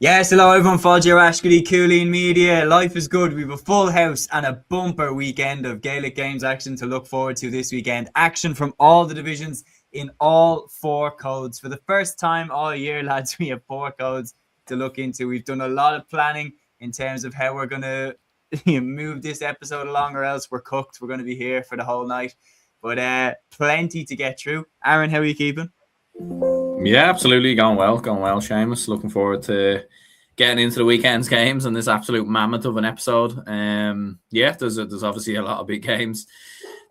Yes, hello everyone, Fáilte Ashkely, Cúilín Media. Life is good. We have a full house and a bumper weekend of Gaelic Games action to look forward to this weekend. Action from all the divisions in all four codes. For the first time all year, lads, we have four codes to look into. We've done a lot of planning in terms of how we're going to move this episode along, or else we're cooked. We're going to be here for the whole night. But plenty to get through. Aaron, how are you keeping? Yeah, absolutely. Going well, Seamus. Looking forward to getting into the weekend's games and this absolute mammoth of an episode. There's obviously a lot of big games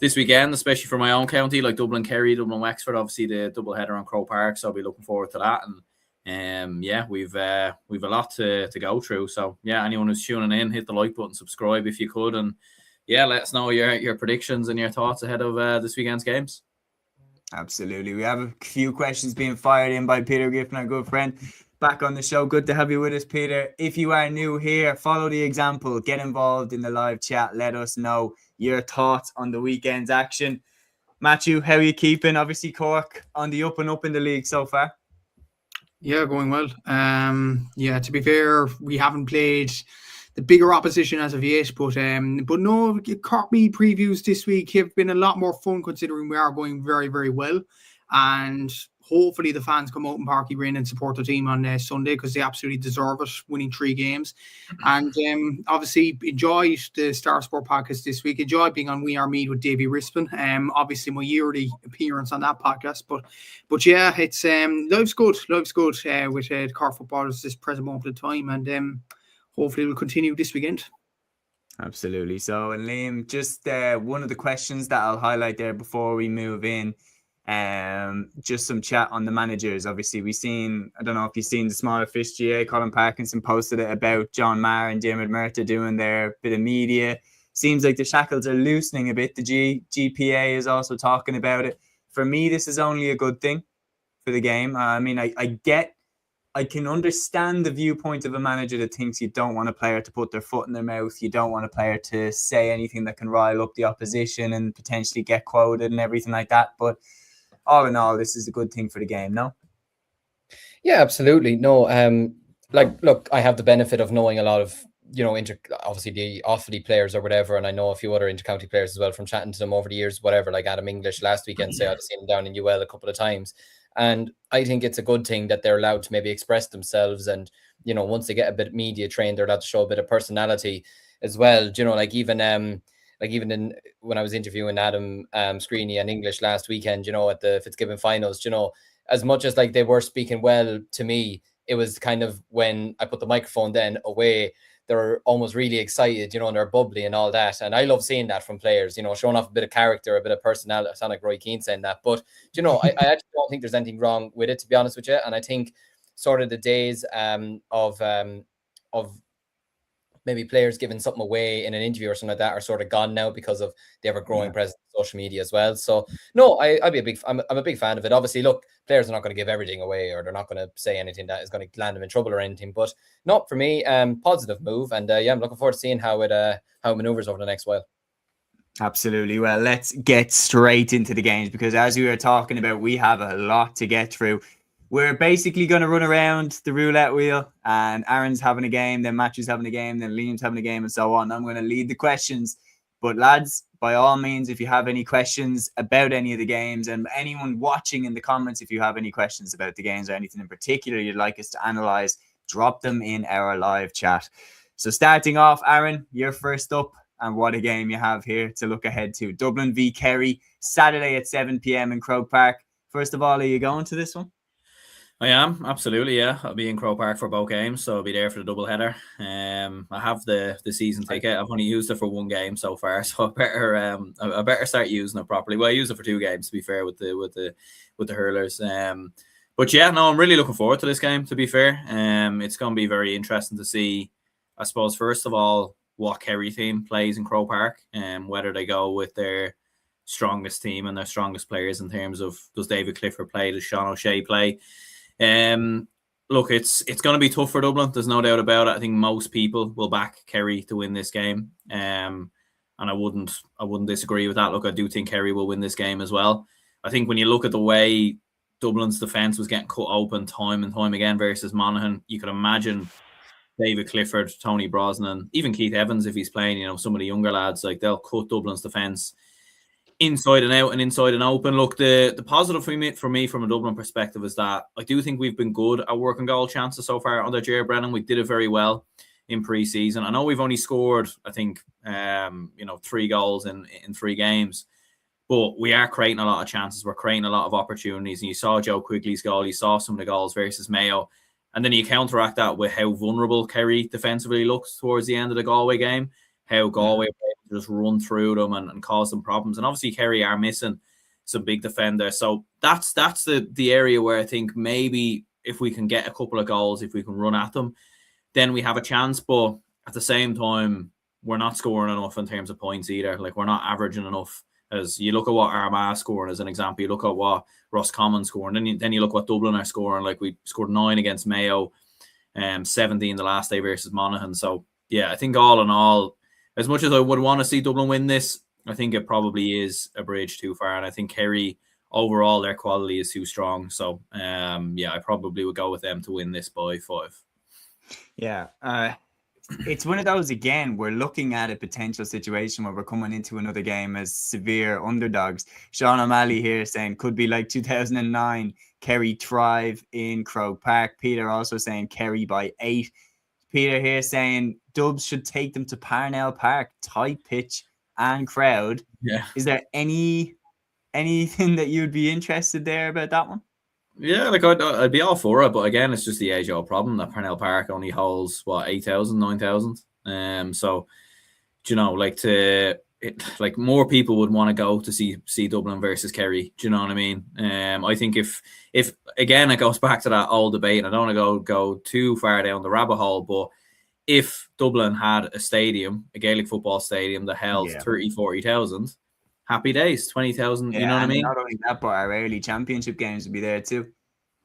this weekend, especially for my own county, like Dublin, Kerry, Dublin, Wexford. Obviously, the double header on Croke Park, so I'll be looking forward to that. And we've a lot to go through. So yeah, anyone who's tuning in, hit the like button, subscribe if you could, and yeah, let us know your predictions and your thoughts ahead of this weekend's games. Absolutely. We have a few questions being fired in by Peter Griffin, our good friend, back on the show. Good to have you with us, Peter. If you are new here, follow the example. Get involved in the live chat. Let us know your thoughts on the weekend's action. Matthew, how are you keeping? Obviously, Cork on the up and up in the league so far. Yeah, going well. To be fair, we haven't played the bigger opposition as of yet, but no, Corby previews this week have been a lot more fun considering we are going very, very well, and hopefully the fans come out in Parky Green and support the team on Sunday because they absolutely deserve it, winning 3 games. And obviously enjoyed the Star Sport podcast this week. Enjoyed being on We Are Mead with Davy Rispin. Obviously my yearly appearance on that podcast. But yeah, it's life's good. With Cork footballers this present moment of time, and hopefully we'll continue this weekend. Absolutely. So, and Liam, just one of the questions that I'll highlight there before we move in. Just some chat on the managers. Obviously, I don't know if you've seen the Smaller Fish GA, Colin Parkinson posted it about John Maher and Diarmuid Murtagh doing their bit of media. Seems like the shackles are loosening a bit. The GPA is also talking about it. For me, this is only a good thing for the game. I can understand the viewpoint of a manager that thinks you don't want a player to put their foot in their mouth. You don't want a player to say anything that can rile up the opposition and potentially get quoted and everything like that. But all in all, this is a good thing for the game, no? Yeah, absolutely. No, look, I have the benefit of knowing a lot of, obviously the Offaly players or whatever, and I know a few other intercounty players as well from chatting to them over the years, whatever, like Adam English last weekend, say I'd seen him down in UL a couple of times. And I think it's a good thing that they're allowed to maybe express themselves. And, once they get a bit of media trained, they're allowed to show a bit of personality as well. Even in when I was interviewing Adam Screeney and English last weekend, at the Fitzgibbon finals, as much as like they were speaking well to me, it was kind of when I put the microphone then away, they're almost really excited, and they're bubbly and all that. And I love seeing that from players, showing off a bit of character, a bit of personality. I sound like Roy Keane saying that. But, I actually don't think there's anything wrong with it, to be honest with you. And I think sort of the days of maybe players giving something away in an interview or something like that are sort of gone now because of they have a growing presence on social media as well. So no, I'm a big fan of it. Obviously, look, players are not going to give everything away, or they're not going to say anything that is going to land them in trouble or anything. But no, for me, positive move, and I'm looking forward to seeing how it maneuvers over the next while. Absolutely. Well, let's get straight into the games, because as we were talking about, we have a lot to get through. We're basically going to run around the roulette wheel, and Aaron's having a game, then Matthew's having a game, then Liam's having a game, and so on. I'm going to lead the questions. But lads, by all means, if you have any questions about any of the games, and anyone watching in the comments, if you have any questions about the games or anything in particular you'd like us to analyze, drop them in our live chat. So starting off, Aaron, you're first up, and what a game you have here to look ahead to. Dublin v Kerry, Saturday at 7 p.m. in Croke Park. First of all, are you going to this one? I am, absolutely, yeah. I'll be in Croke Park for both games, so I'll be there for the double header. I have the season ticket. I've only used it for one game so far, so I better start using it properly. Well, I used it for 2 games, to be fair, with the hurlers. But yeah, no, I'm really looking forward to this game, to be fair. It's going to be very interesting to see, I suppose, first of all, what Kerry team plays in Croke Park, and whether they go with their strongest team and their strongest players in terms of, does David Clifford play, does Sean O'Shea play? Look, it's going to be tough for Dublin. There's no doubt about it. I think most people will back Kerry to win this game, and I wouldn't disagree with that. Look, I do think Kerry will win this game as well. I think when you look at the way Dublin's defence was getting cut open time and time again versus Monaghan. You could imagine David Clifford, Tony Brosnan, even Keith Evans, if he's playing, some of the younger lads, like they'll cut Dublin's defence inside and out and inside and open. Look, the positive for me from a Dublin perspective is that I do think we've been good at working goal chances so far under Ger Brennan. We did it very well in pre-season. I know we've only scored, I think, 3 goals in 3 games, but we are creating a lot of chances. We're creating a lot of opportunities. And you saw Joe Quigley's goal. You saw some of the goals versus Mayo. And then you counteract that with how vulnerable Kerry defensively looks towards the end of the Galway game, how Galway just run through them and cause them problems. And obviously Kerry are missing some big defenders. So that's the area where I think maybe if we can get a couple of goals, if we can run at them, then we have a chance. But at the same time, we're not scoring enough in terms of points either. Like, we're not averaging enough. As you look at what Armagh scoring as an example, you look at what Roscommon scoring, then you look what Dublin are scoring. Like, we scored 9 against Mayo, 17 the last day versus Monaghan. So yeah, I think all in all, as much as I would want to see Dublin win this, I think it probably is a bridge too far. And I think Kerry, overall, their quality is too strong. So I probably would go with them to win this by 5. Yeah. It's one of those, again, we're looking at a potential situation where we're coming into another game as severe underdogs. Sean O'Malley here saying could be like 2009, Kerry thrive in Croke Park. Peter also saying Kerry by 8. Peter here saying Dubs should take them to Parnell Park, tight pitch and crowd. Yeah. Is there anything that you'd be interested there about that one? Yeah, like I'd be all for it, but again, it's just the age-old problem that Parnell Park only holds 8,000, 9,000. So, more people would want to go to see Dublin versus Kerry. Do you know what I mean? I think if again it goes back to that old debate, and I don't want to go too far down the rabbit hole, but if Dublin had a stadium, a Gaelic football stadium that held 30,000, 40,000. Happy days, 20,000. You know what I mean? Not only that, but our early championship games would be there too.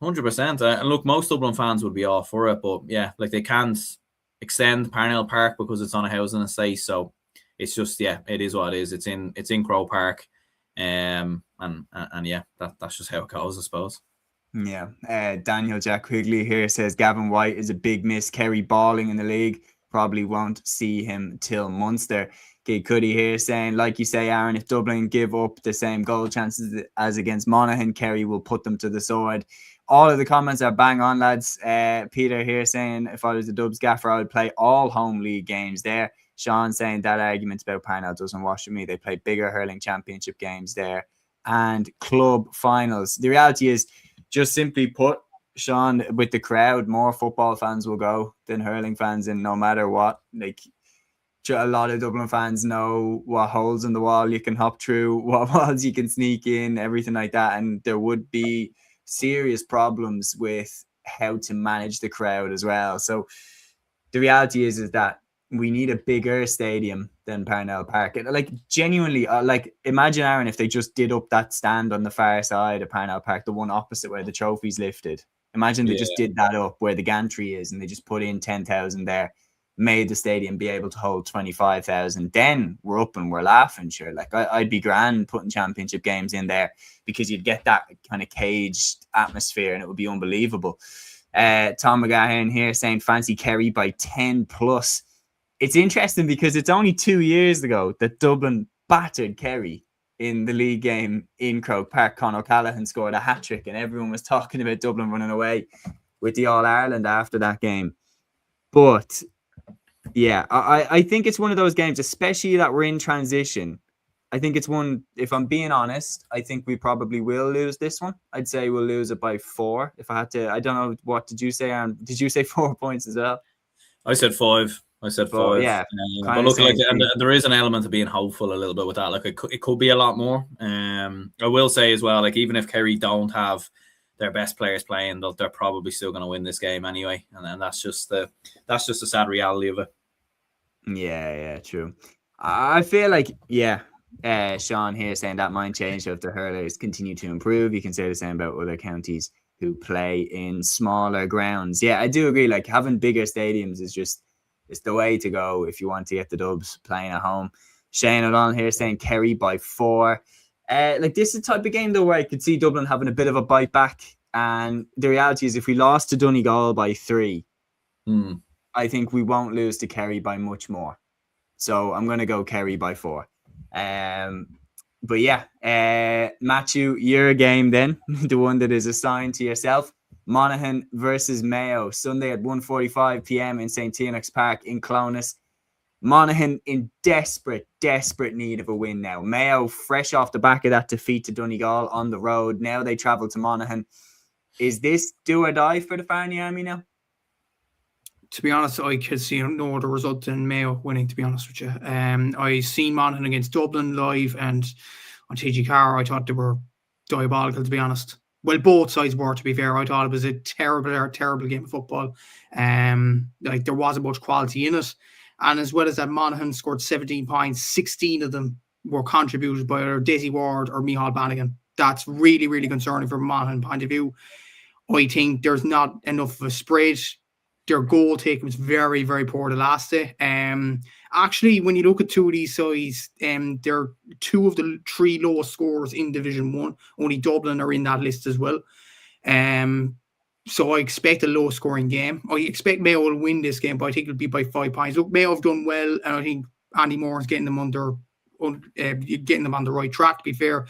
100%. And look, most Dublin fans would be all for it, but yeah, like they can't extend Parnell Park because it's on a housing estate. So it's just, it is what it is. It's in Croke Park, and yeah, that's just how it goes, I suppose. Yeah. Daniel Jack Quigley here says Gavin White is a big miss. Kerry balling in the league. Probably won't see him till Munster. Gay Cuddy here saying, like you say, Aaron, if Dublin give up the same goal chances as against Monaghan, Kerry will put them to the sword. All of the comments are bang on, lads. Peter here saying, if I was the Dubs gaffer, I would play all home league games there. Sean saying that argument about Parnell doesn't wash with me. They play bigger hurling championship games there and club finals. The reality is, just simply put, Sean, with the crowd, more football fans will go than hurling fans, and no matter what, like, a lot of Dublin fans know what holes in the wall you can hop through, what walls you can sneak in, everything like that. And there would be serious problems with how to manage the crowd as well. So the reality is that we need a bigger stadium than Parnell Park. Like, genuinely, imagine, Aaron, if they just did up that stand on the far side of Parnell Park, the one opposite where the trophy's lifted. Imagine they just did that up where the gantry is, and they just put in 10,000 there, made the stadium be able to hold 25,000. Then we're up and we're laughing, sure. Like, I'd be grand putting championship games in there because you'd get that kind of caged atmosphere and it would be unbelievable. Tom McGahan here saying fancy Kerry by 10 plus. It's interesting because it's only 2 years ago that Dublin battered Kerry in the league game in Croke Park. Conor O'Callaghan scored a hat-trick and everyone was talking about Dublin running away with the All-Ireland after that game. But yeah, I think it's one of those games, especially that we're in transition. I think it's one, if I'm being honest, I think we probably will lose this one. I'd say we'll lose it by 4. If I had to, I don't know, what did you say, Aaron? Did you say 4 points as well? I said 5. Yeah. But look, like, and there is an element of being hopeful a little bit with that. Like, it could be a lot more. I will say as well, like, even if Kerry don't have their best players playing, they're probably still going to win this game anyway. And that's just the sad reality of it. Yeah, true. I feel like, Sean here saying that might change if the hurlers continue to improve. You can say the same about other counties who play in smaller grounds. Yeah, I do agree. Like, having bigger stadiums is just, it's the way to go if you want to get the Dubs playing at home. Shane O'Donnell here saying Kerry by 4. Like this is the type of game though where I could see Dublin having a bit of a bite back. And the reality is, if we lost to Donegal by 3, I think we won't lose to Kerry by much more. So I'm going to go Kerry by 4. But yeah, Matthew, your game then, the one that is assigned to yourself. Monaghan versus Mayo, Sunday at 1:45 p.m. in St. Tenoch's Park in Clonus. Monaghan in desperate need of a win now. Mayo fresh off the back of that defeat to Donegal on the road. Now they travel to Monaghan. Is this do or die for the Farney Army now? To be honest, I could see no other result than Mayo winning, to be honest with you. I seen Monaghan against Dublin live, and on TG Car, I thought they were diabolical, to be honest. Well, both sides were, to be fair. I thought it was a terrible game of football. Like there wasn't much quality in it. And as well as that, Monaghan scored 17 points. 16 of them were contributed by either Desi Ward or Micheál Bannigan. That's really, really concerning from a Monaghan point of view. I think there's not enough of a spread. Their goal taking was very, very poor the last day. Actually, when you look at two of these sides, they're 2 of the 3 lowest scorers in Division 1. Only Dublin are in that list as well. So I expect a low-scoring game. I expect Mayo will win this game, but I think it'll be by 5 points. Look, Mayo have done well, and I think Andy Moore is getting them on the right track, to be fair.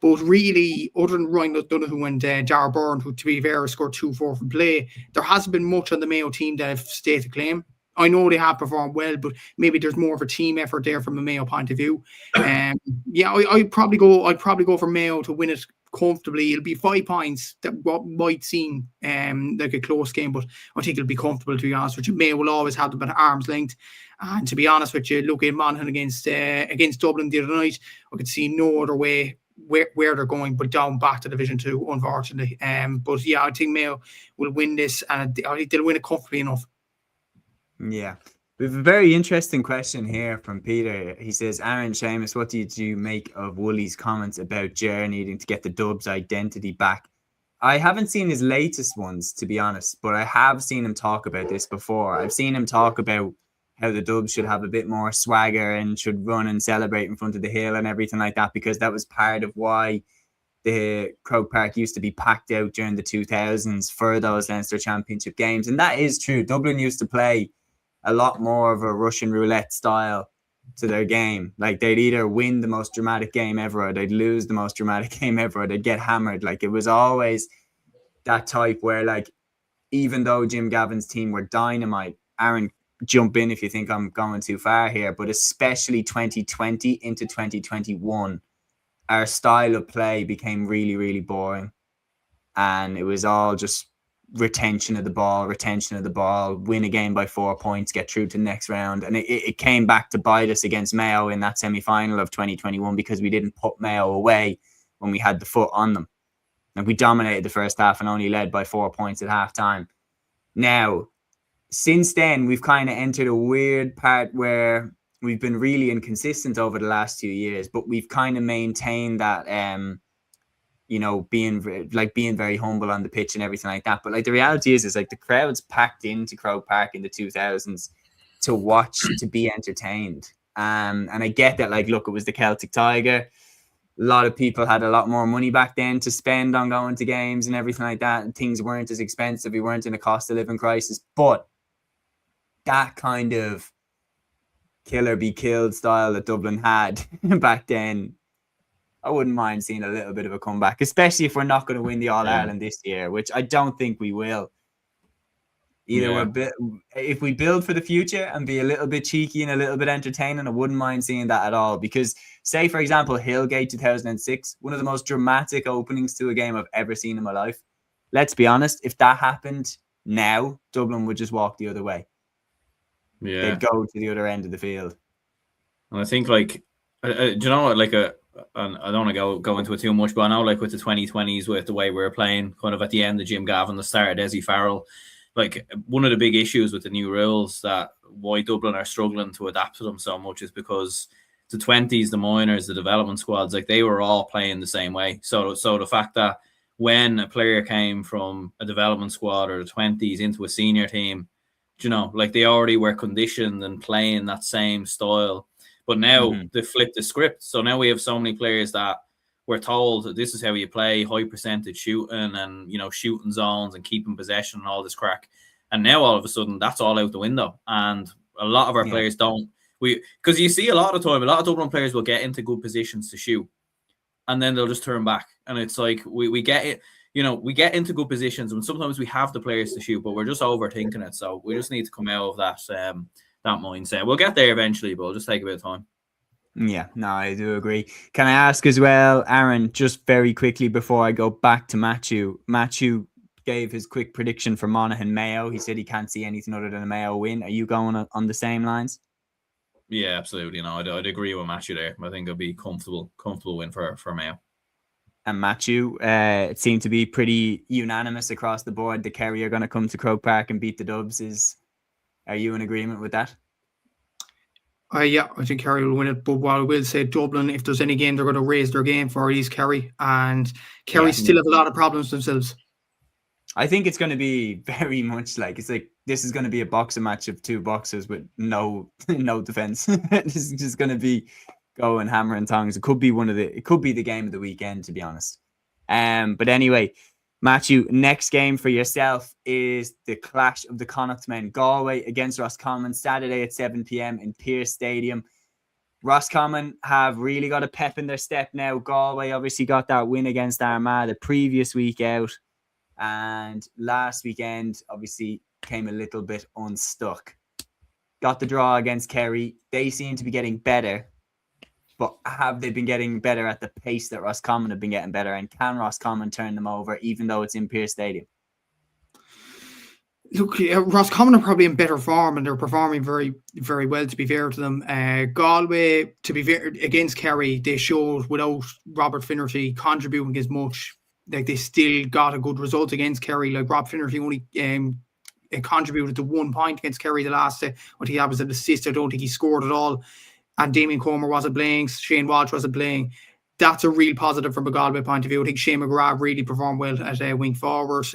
But really, other than Ryan Donoghue and Dara Byrne, who, to be fair, scored 2-4 from play, there hasn't been much on the Mayo team that have stated claim. I know they have performed well, but maybe there's more of a team effort there from a Mayo point of view. I'd probably go for Mayo to win it comfortably. It'll be 5 points. That what might seem like a close game, but I think it'll be comfortable, to be honest with you. Mayo will always have them at arm's length. And to be honest with you, look at Monaghan against Dublin the other night, I could see no other way where they're going but down back to Division 2, unfortunately. But yeah, I think Mayo will win this, and I think they'll win it comfortably enough. Yeah. We have a very interesting question here from Peter. He says, Aaron, Seamus, what did you make of Wooly's comments about Ger needing to get the Dubs identity back? I haven't seen his latest ones, to be honest, but I have seen him talk about this before. I've seen him talk about how the Dubs should have a bit more swagger and should run and celebrate in front of the hill and everything like that, because that was part of why the Croke Park used to be packed out during the 2000s for those Leinster Championship games. And that is true. Dublin used to play a lot more of a Russian roulette style to their game. Like they'd either win the most dramatic game ever, or they'd lose the most dramatic game ever, or they'd get hammered. Like it was always that type where, like, even though Jim Gavin's team were dynamite, Aaron, jump in if you think I'm going too far here, but especially 2020 into 2021, our style of play became really, really boring. And it was all just retention of the ball, win a game by 4 points, get through to the next round. And it came back to bite us against Mayo in that semi-final of 2021 because we didn't put Mayo away when we had the foot on them. And we dominated the first half and only led by 4 points at half-time. Now, since then, we've kind of entered a weird part where we've been really inconsistent over the last 2 years, but we've kind of maintained that, being very humble on the pitch and everything like that. But like the reality is like the crowds packed into Croke Park in the 2000s to watch, to be entertained. And I get that, like, look, it was the Celtic Tiger. A lot of people had a lot more money back then to spend on going to games and everything like that. And things weren't as expensive. We weren't in a cost of living crisis. But that kind of killer be killed style that Dublin had back then, I wouldn't mind seeing a little bit of a comeback, especially if we're not going to win the All-Ireland this year, which I don't think we will. If we build for the future and be a little bit cheeky and a little bit entertaining, I wouldn't mind seeing that at all. Because, say, for example, Hillgate 2006, one of the most dramatic openings to a game I've ever seen in my life. Let's be honest, if that happened now, Dublin would just walk the other way. Yeah, they'd go to the other end of the field. And I think, like, do you know, like and I don't want to go into it too much, but I know, like, with the 2020s, with the way we were playing, kind of at the end of Jim Gavin, the start of Desi Farrell, like, one of the big issues with the new rules that why Dublin are struggling to adapt to them so much is because the 20s, the minors, the development squads, like, they were all playing the same way. So the fact that when a player came from a development squad or the 20s into a senior team, you know, like, they already were conditioned and playing that same style. But now they flipped the script. So now we have so many players that we're told that this is how you play, high percentage shooting and, shooting zones and keeping possession and all this crack. And now all of a sudden that's all out the window. And a lot of our players don't. Because you see a lot of time, a lot of Dublin players will get into good positions to shoot and then they'll just turn back. And it's like we get it, we get into good positions and sometimes we have the players to shoot, but we're just overthinking it. So we just need to come out of that mindset. We'll get there eventually, but it'll just take a bit of time. Yeah, no, I do agree. Can I ask as well, Aaron, just very quickly before I go back to Matthew? Matthew gave his quick prediction for Monaghan Mayo. He said he can't see anything other than a Mayo win. Are you going on the same lines? Yeah, absolutely. No, I'd agree with Matthew there. I think it'll be comfortable win for Mayo. And Matthew, it seemed to be pretty unanimous across the board. The Kerry are going to come to Croke Park and beat the Dubs. Are you in agreement with that? Yeah, I think Kerry will win it. But what I will say, Dublin, if there's any game they're going to raise their game for, it is Kerry. And Kerry still have a lot of problems themselves. I think it's going to be very much like this is going to be a boxing match of two boxers with no defense. This is just going to be going hammer and tongs. It could be the game of the weekend, to be honest. But anyway, Matthew, next game for yourself is the clash of the Connacht men, Galway against Roscommon, Saturday at 7 p.m. in Pearse Stadium. Roscommon have really got a pep in their step now. Galway obviously got that win against Armagh the previous week out. And last weekend, obviously, came a little bit unstuck. Got the draw against Kerry. They seem to be getting better. But have they been getting better at the pace that Roscommon have been getting better? And can Roscommon turn them over, even though it's in Pearse Stadium? Look, Roscommon are probably in better form and they're performing very, very well, to be fair to them. Galway, to be fair, against Kerry, they showed without Robert Finnerty contributing as much. Like, they still got a good result against Kerry. Like, Rob Finnerty only contributed to 1 point against Kerry the last. I think that was an assist. I don't think he scored at all. And Damien Comer wasn't playing. Shane Walsh wasn't playing. That's a real positive from a Galway point of view. I think Shane McGrath really performed well as a wing forward.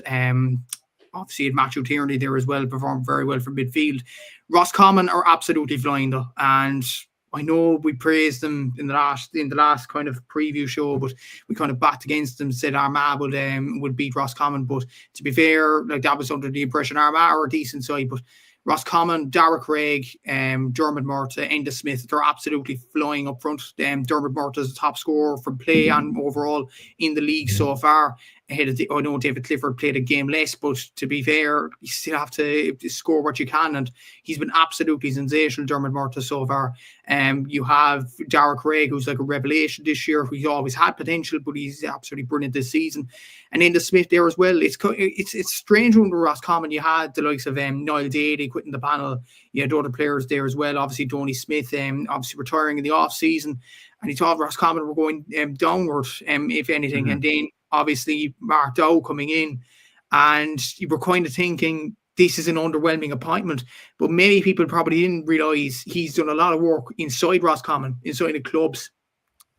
Obviously, had Matthew Tierney there as well, performed very well from midfield. Roscommon are absolutely flying though, and I know we praised them in the last kind of preview show, but we kind of backed against them, said Armagh would beat Roscommon. But to be fair, like, that was under the impression Armagh are a decent side, but Roscommon, Dara Craig, Dermot Murtagh, Enda Smith, they're absolutely flying up front. Dermot Murtagh is the top scorer from play and overall in the league so far. Ahead of I know David Clifford played a game less, but to be fair, you still have to score what you can, and he's been absolutely sensational, Dermot Murtagh, so far. You have Dara Craig, who's like a revelation this year, who's always had potential, but he's absolutely brilliant this season. And Enda Smith there as well. It's strange under Roscommon. You had the likes of Niall Daly quitting the panel. You had other players there as well. Obviously, Donny Smith, obviously retiring in the off season, and he thought Roscommon were going downward, if anything. Mm-hmm. And then obviously Mark Dow coming in, and you were kind of thinking this is an underwhelming appointment, but many people probably didn't realise he's done a lot of work inside Roscommon, inside the clubs.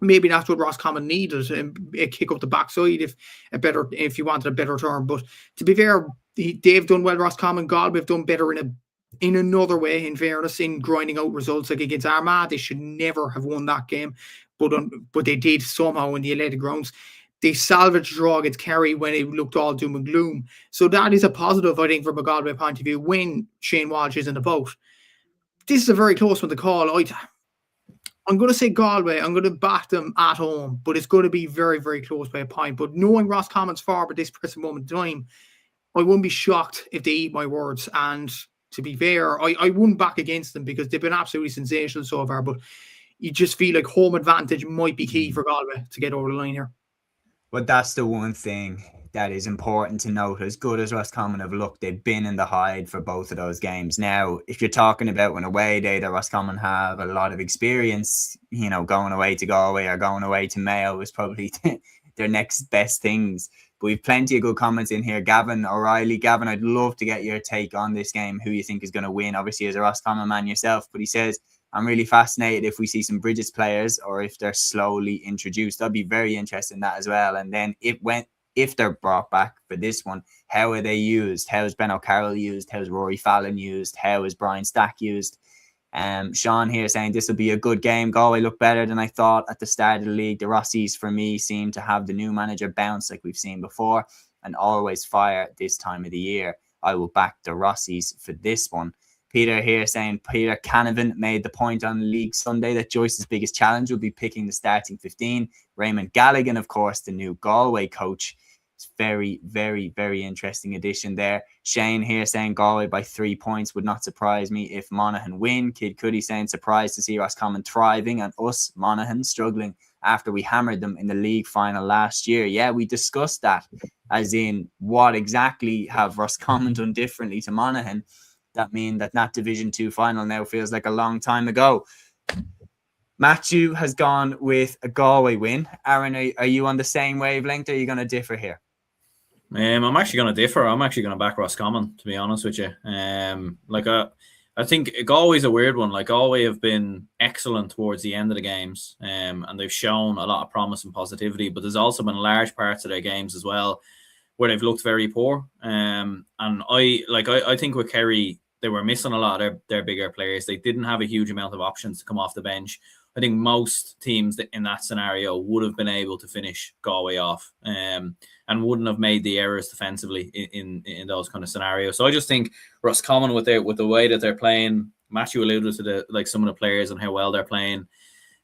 Maybe that's what Roscommon needed, a kick up the backside, if you wanted a better term. But to be fair, they've done well. Roscommon, Galway have done better in another way, in fairness, in grinding out results. Like against Armagh, they should never have won that game, but they did somehow in the elected grounds. They salvaged a draw against Kerry when it looked all doom and gloom. So that is a positive, I think, from a Galway point of view when Shane Walsh isn't about. This is a very close one to call. I'm going to say Galway. I'm going to back them at home, but it's going to be very, very close by a point. But knowing Roscommon's form at this present moment in time, I wouldn't be shocked if they eat my words. And to be fair, I wouldn't back against them because they've been absolutely sensational so far. But you just feel like home advantage might be key for Galway to get over the line here. But that's the one thing that is important to note. As good as Roscommon have looked, they've been in the hide for both of those games. Now, if you're talking about an away day that Roscommon have a lot of experience, going away to Galway or going away to Mayo is probably their next best things. But we've plenty of good comments in here. Gavin O'Reilly. Gavin, I'd love to get your take on this game, who you think is going to win, obviously as a Roscommon man yourself. But he says, I'm really fascinated if we see some Bridges players or if they're slowly introduced. I'd be very interested in that as well. And then if they're brought back for this one, how are they used? How is Ben O'Carroll used? How is Rory Fallon used? How is Brian Stack used? Sean here saying this will be a good game. Galway look better than I thought at the start of the league. The Rossies, for me, seem to have the new manager bounce like we've seen before and always fire this time of the year. I will back the Rossies for this one. Peter here saying Peter Canavan made the point on League Sunday that Joyce's biggest challenge will be picking the starting 15. Raymond Galligan, of course, the new Galway coach. It's very, very, very interesting addition there. Shane here saying Galway by 3 points would not surprise me if Monaghan win. Kid Cuddy saying surprised to see Roscommon thriving and us, Monaghan, struggling after we hammered them in the league final last year. Yeah, we discussed that, as in what exactly have Roscommon done differently to Monaghan that mean that Division 2 final now feels like a long time ago. Matthew has gone with a Galway win. Aaron, are you on the same wavelength, or are you going to differ here? I'm actually going to differ. I'm actually going to back Roscommon, to be honest with you. I think Galway's a weird one. Like, Galway have been excellent towards the end of the games, and they've shown a lot of promise and positivity. But there's also been large parts of their games as well where they've looked very poor. And I think with Kerry, they were missing a lot of their bigger players. They didn't have a huge amount of options to come off the bench. I think most teams in that scenario would have been able to finish Galway off, and wouldn't have made the errors defensively in those kind of scenarios. So I just think Roscommon with the way that they're playing, Matthew alluded to some of the players and how well they're playing.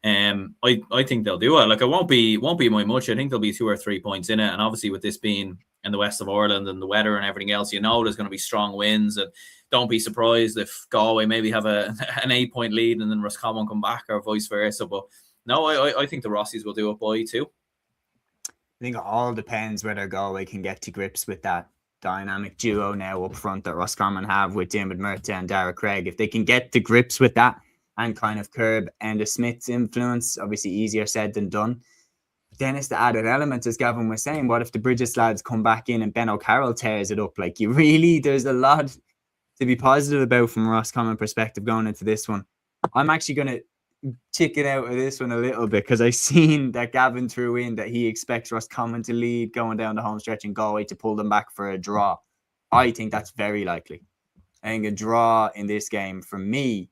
I think they'll do it. Like, it won't be by much. I think there'll be 2 or 3 points in it. And obviously with this being in the west of Ireland and the weather and everything else, there's going to be strong winds, and don't be surprised if Galway maybe have an 8-point lead and then Roscommon come back, or vice versa. But no, I think the Rossies will do it by 2. I think it all depends whether Galway can get to grips with that dynamic duo now up front that Roscommon have with Diarmuid Murtagh and Dara Craig. If they can get to grips with that and kind of curb Enda Smith's influence, obviously easier said than done. Then it's the added element, as Gavin was saying. What if the Bridges lads come back in and Ben O'Carroll tears it up? Like, there's a lot to be positive about from a Roscommon perspective going into this one. I'm actually going to chicken out of this one a little bit, because I seen that Gavin threw in that he expects Roscommon to lead going down the home stretch and Galway to pull them back for a draw. I think that's very likely. I think a draw in this game, for me,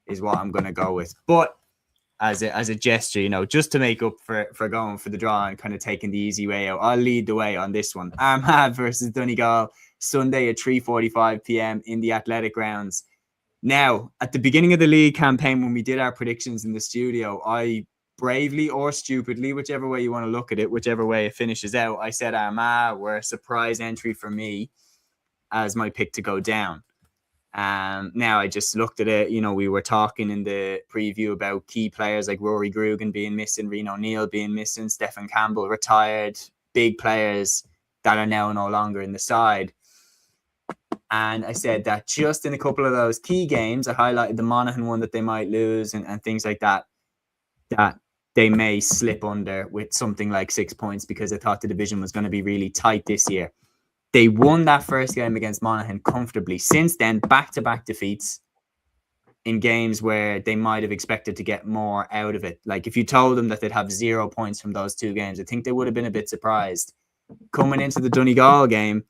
is what I'm going to go with. But as a gesture, just to make up for going for the draw and kind of taking the easy way out, I'll lead the way on this one. Armagh versus Donegal, Sunday at 3:45 p.m. in the Athletic Grounds. Now, at the beginning of the league campaign, when we did our predictions in the studio, I bravely or stupidly, whichever way you want to look at it, whichever way it finishes out, I said Armagh were a surprise entry for me as my pick to go down. Now I just looked at it, we were talking in the preview about key players like Rory Grugan being missing, Reno O'Neill being missing, Stephen Campbell retired, big players that are now no longer in the side. And I said that just in a couple of those key games, I highlighted the Monaghan one that they might lose and things like that they may slip under with something like 6 points, because I thought the division was going to be really tight this year. They won that first game against Monaghan comfortably. Since then, back-to-back defeats in games where they might have expected to get more out of it. Like, if you told them that they'd have 0 points from those 2 games, I think they would have been a bit surprised. Coming into the Donegal game,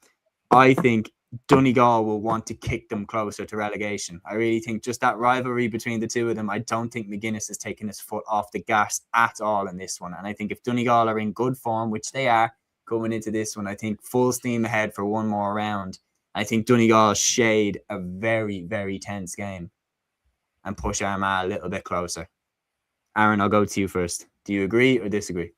I think Donegal will want to kick them closer to relegation. I really think just that rivalry between the two of them, I don't think McGuinness has taken his foot off the gas at all in this one. And I think if Donegal are in good form, which they are, going into this one, I think full steam ahead for one more round. I think Donegal shade a very, very tense game and push Armagh a little bit closer. Aaron, I'll go to you first. Do you agree or disagree?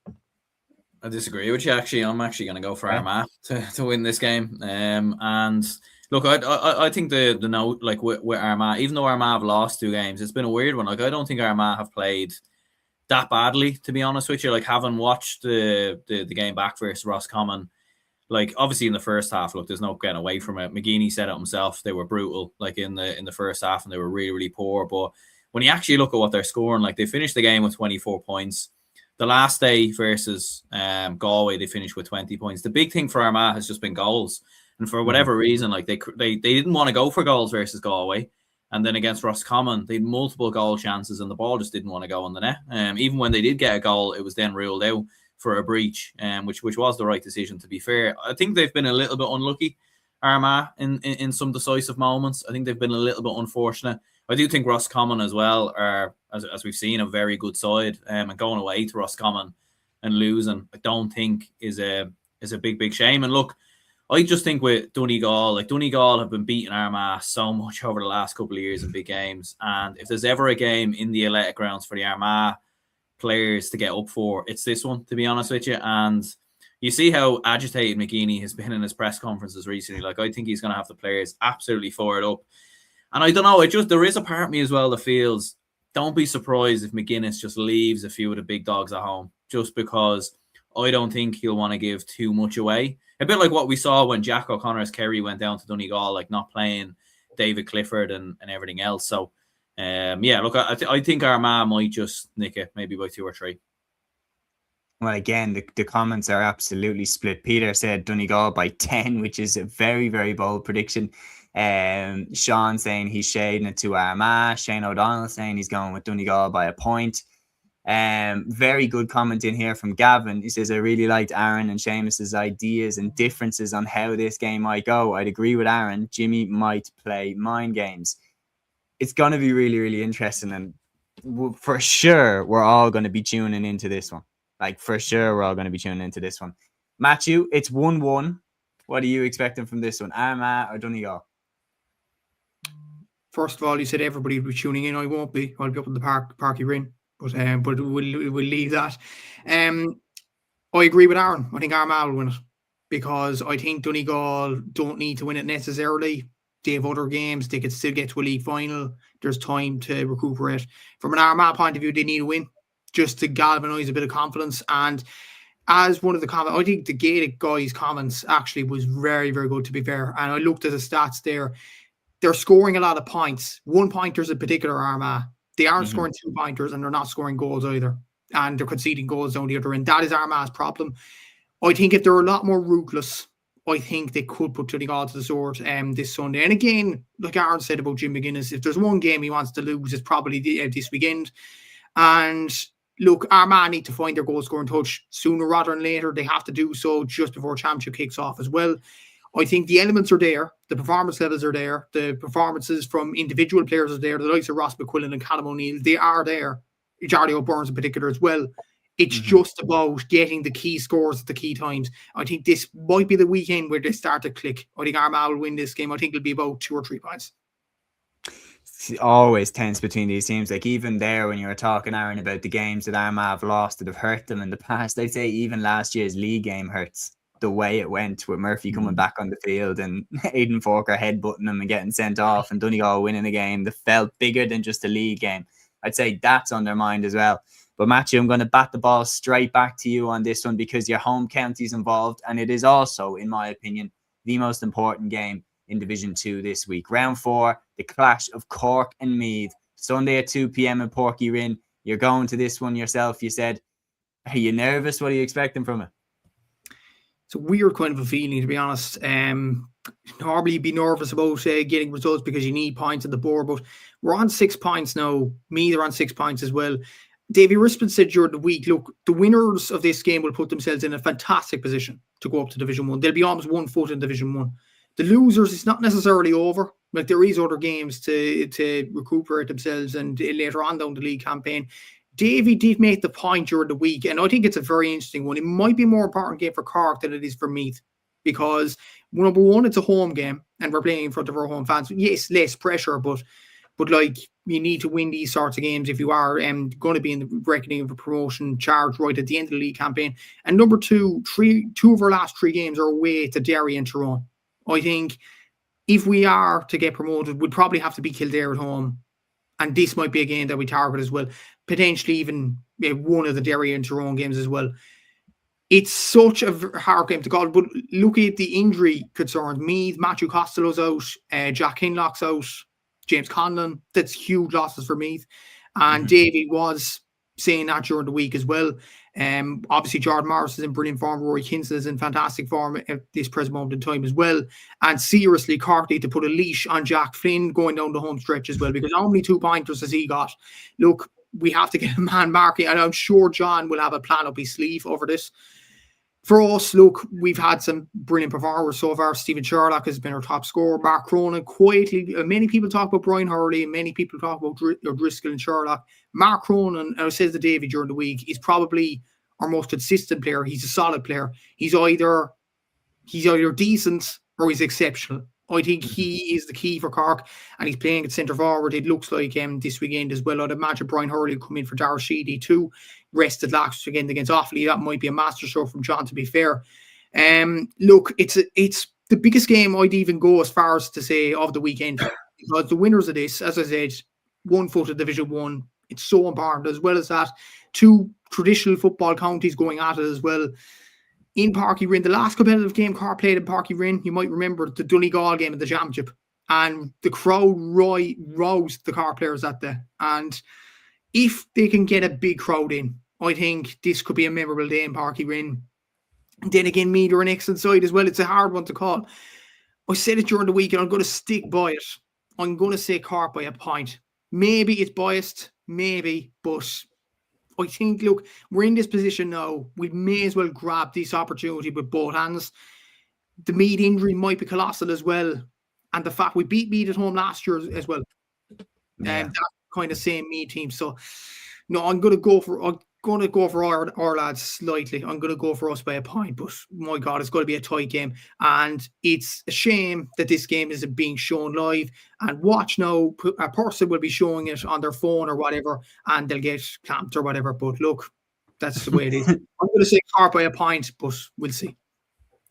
I disagree with you, actually. I'm actually going to go for Armagh to win this game. And look, I think the note, like with Armagh, even though Armagh have lost 2 games, it's been a weird one. Like, I don't think Armagh have played that badly, to be honest with you. Like, having watched the game back versus Roscommon, like, obviously in the first half, look, there's no getting away from it. McGeaney said it himself, they were brutal, like, in the first half, and they were really, really poor. But when you actually look at what they're scoring, like, they finished the game with 24 points. The last day versus Galway, they finished with 20 points. The big thing for Armagh has just been goals, and for whatever reason, like, they didn't want to go for goals versus Galway. And then against Roscommon, they had multiple goal chances and the ball just didn't want to go on the net. Even when they did get a goal, it was then ruled out for a breach, which was the right decision, to be fair. I think they've been a little bit unlucky, Armagh, in some decisive moments. I think they've been a little bit unfortunate. I do think Roscommon as well are, as we've seen, a very good side. And going away to Roscommon and losing, I don't think is a big shame. And look, I just think with Donegal, like Donegal have been beating Armagh so much over the last couple of years in big games. And if there's ever a game in the Athletic Grounds for the Armagh players to get up for, it's this one, to be honest with you. And you see how agitated McGeeney has been in his press conferences recently. Like, I think he's going to have the players absolutely fired up. And I don't know, there is a part of me as well that feels, don't be surprised if McGuinness just leaves a few of the big dogs at home, just because I don't think he'll want to give too much away. A bit like what we saw when Jack O'Connor's Kerry went down to Donegal, like not playing David Clifford and everything else. So, look, I think Armagh might just nick it, maybe by 2 or 3. Well, again, the comments are absolutely split. Peter said Donegal by 10, which is a very, very bold prediction. Sean saying he's shading it to Armagh. Shane O'Donnell saying he's going with Donegal by a point. Very good comment in here from Gavin. He says, I really liked Aaron and Seamus's ideas and differences on how this game might go. I'd agree with Aaron. Jimmy might play mind games. It's going to be really, really interesting. And for sure, we're all going to be tuning into this one. Like, for sure, we're all going to be tuning into this one. Matthew, it's 1-1. What are you expecting from this one? Armagh or Donegal? First of all, you said everybody would be tuning in. I won't be. I'll be up in the Parky Ring. But we'll leave that. I agree with Aaron. I think Armagh will win it, because I think Donegal don't need to win it necessarily. They have other games. They could still get to a league final. There's time to recuperate. From an Armagh point of view, they need a win just to galvanise a bit of confidence. And as one of the comments, I think the Gaelic guy's comments actually was very, very good, to be fair. And I looked at the stats there. They're scoring a lot of points. 1-pointers in particular, Armagh. They aren't scoring 2-pointers, and they're not scoring goals either. And they're conceding goals down the other end. That is Armagh's problem. I think if they're a lot more ruthless, I think they could put Donegal to the sword this Sunday. And again, like Aaron said about Jim McGuinness, if there's one game he wants to lose, it's probably this weekend. And look, Armagh need to find their goal scoring touch sooner rather than later. They have to do so just before championship kicks off as well. I think the elements are there. The performance levels are there. The performances from individual players are there. The likes of Ross McQuillan and Callum O'Neill, they are there. Jardy O'Burns in particular as well. It's just about getting the key scores at the key times. I think this might be the weekend where they start to click. I think Armagh will win this game. I think it'll be about 2 or 3 points. It's always tense between these teams. Like, even there, when you were talking, Aaron, about the games that Armagh have lost that have hurt them in the past, I'd say even last year's league game hurts. The way it went with Murphy coming back on the field and Aidan Forker headbutting him and getting sent off and Donegal winning a game that felt bigger than just a league game. I'd say that's on their mind as well. But Matthew, I'm going to bat the ball straight back to you on this one, because your home county's involved, and it is also, in my opinion, the most important game in Division 2 this week. Round 4, the clash of Cork and Meath, Sunday at 2 p.m. in Porky Rin. You're going to this one yourself, you said. Are you nervous? What are you expecting from it? It's a weird kind of a feeling, to be honest. Normally you'd be nervous about getting results because you need points on the board, but we're on 6 points now. Meath are on 6 points as well. Davy Rispin said during the week, look, the winners of this game will put themselves in a fantastic position to go up to Division 1. They'll be almost 1 foot in Division 1. The losers, it's not necessarily over. Like, there is other games to recuperate themselves and later on down the league campaign. Davy did make the point during the week, and I think it's a very interesting one. It might be a more important game for Cork than it is for Meath, because, number one, it's a home game, and we're playing in front of our home fans. Yes, less pressure, but like, you need to win these sorts of games if you are going to be in the reckoning of a promotion charge right at the end of the league campaign. And number two of our last 3 games are away to Derry and Tyrone. I think if we are to get promoted, we'd probably have to beat Kildare at home. And this might be a game that we target as well. Potentially even one of the Derry and Tyrone games as well. It's such a hard game to call. But looking at the injury concerns, Meath, Matthew Costello's out, Jack Hinlock's out, James Conlon, that's huge losses for Meath. And Davy was saying that during the week as well. Obviously, Jordan Morris is in brilliant form. Rory Kinsella is in fantastic form at this present moment in time as well. And seriously, Cork need to put a leash on Jack Flynn going down the home stretch as well, because how many 2-pointers has he got? Look, we have to get a man marking, and I'm sure John will have a plan up his sleeve over this. For us, look, we've had some brilliant performers so far. Stephen Sherlock has been our top scorer. Mark Cronin, quietly, many people talk about Brian Hurley, and many people talk about Driscoll and Sherlock. Mark Cronin, I said to Davey during the week, is probably our most consistent player. He's a solid player. He's either decent or he's exceptional. I think he is the key for Cork, and he's playing at centre forward. It looks like this weekend as well. I'd imagine Brian Hurley will come in for Darragh Sheedy too. Rested last weekend against Offaly. That might be a masterstroke from John, to be fair. Look, it's the biggest game I'd even go as far as to say of the weekend, because the winners of this, as I said, 1 foot of Division 1. It's so important. As well as that, 2 traditional football counties going at it as well. In Páirc Uí Rinn, the last competitive game Cork played in Páirc Uí Rinn, you might remember the Donegal game of the championship, and the crowd roused the Cork players that day. And if they can get a big crowd in, I think this could be a memorable day in Páirc Uí Rinn. Then again, Meath are an excellent side as well. It's a hard one to call. I said it during the week, and I'm going to stick by it. I'm going to say Cork by a point. Maybe it's biased, maybe, but I think, look, we're in this position now. We may as well grab this opportunity with both hands. The Meath injury might be colossal as well. And the fact we beat Meath at home last year as well. That kind of same Meath team. So, no, I'm going to go for our lads slightly. I'm going to go for us by a point. But, my God, it's going to be a tight game. And it's a shame that this game isn't being shown live. And watch now, a person will be showing it on their phone or whatever, and they'll get clamped or whatever. But look, that's the way it is. I'm going to say Cork by a point, but we'll see.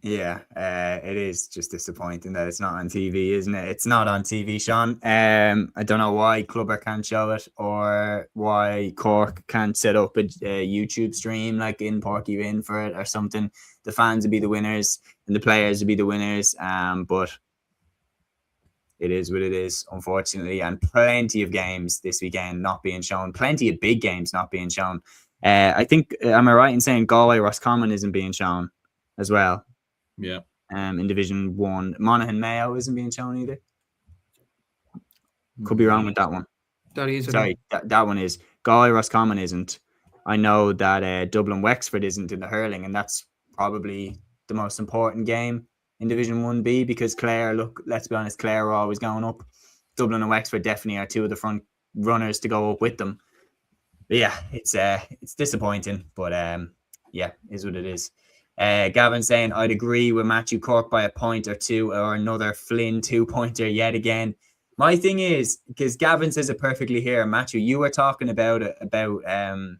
Yeah, it is just disappointing that it's not on TV, isn't it? It's not on TV, Sean. I don't know why Clubber can't show it, or why Cork can't set up a YouTube stream like in Páirc Uí Rinn for it or something. The fans would be the winners and the players would be the winners. But it is what it is, unfortunately. And plenty of games this weekend not being shown. Plenty of big games not being shown. I think, am I right in saying Galway Roscommon isn't being shown as well? Yeah. In Division 1. Monaghan Mayo isn't being shown either. Could be wrong with that one. That is. Sorry, that one is. Galway Roscommon isn't. I know that Dublin Wexford isn't in the hurling, and that's probably the most important game in Division 1B, because Clare, look, let's be honest, Clare are always going up. Dublin and Wexford definitely are 2 of the front runners to go up with them. But yeah, it's disappointing, but yeah, is what it is. Gavin saying, I'd agree with Matthew, Cork by a point or 2, or another Flynn 2-pointer yet again. My thing is, because Gavin says it perfectly here, Matthew, you were talking about I'm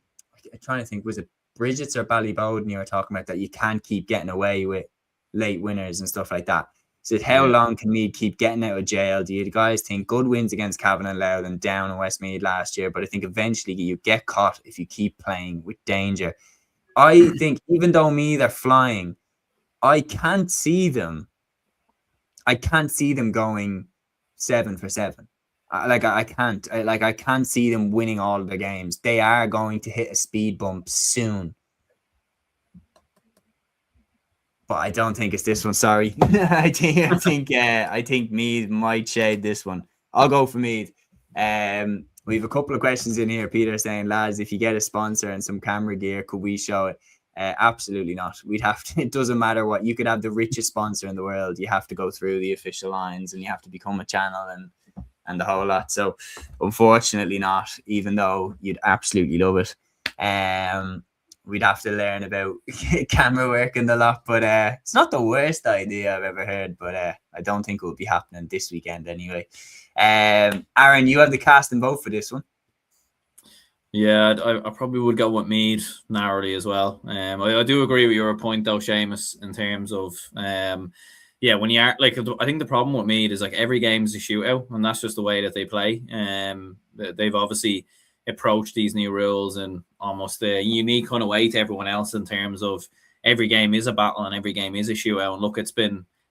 trying to think, was it Bridget's or Ballybowden you were talking about, that you can't keep getting away with late winners and stuff like that. So how long can Meath keep getting out of jail? Do you guys think good wins against Cavan and Louth and down in Westmeath last year? But I think eventually you get caught if you keep playing with danger. I think even though Meath are flying, I can't see them going 7 for 7. I can't see them winning all of their games. They are going to hit a speed bump soon. But I don't think it's this one. Sorry. I think Meath might shade this one. I'll go for Meath. We have a couple of questions in here. Peter saying, lads, if you get a sponsor and some camera gear, could we show it? Absolutely not. We'd have to. It doesn't matter what. You could have the richest sponsor in the world. You have to go through the official lines, and you have to become a channel and the whole lot. So unfortunately not, even though you'd absolutely love it. We'd have to learn about camera work and the lot, but it's not the worst idea I've ever heard, but I don't think it will be happening this weekend anyway. Aaron, you have the cast and vote for this one. Yeah, I probably would go with Meath narrowly as well. I do agree with your point though, Seamus, in terms of when you are like, I think the problem with Meath is like every game is a shootout, and that's just the way that they play. They've obviously approach these new rules in almost a unique kind of way to everyone else, in terms of every game is a battle and every game is a shootout. And look,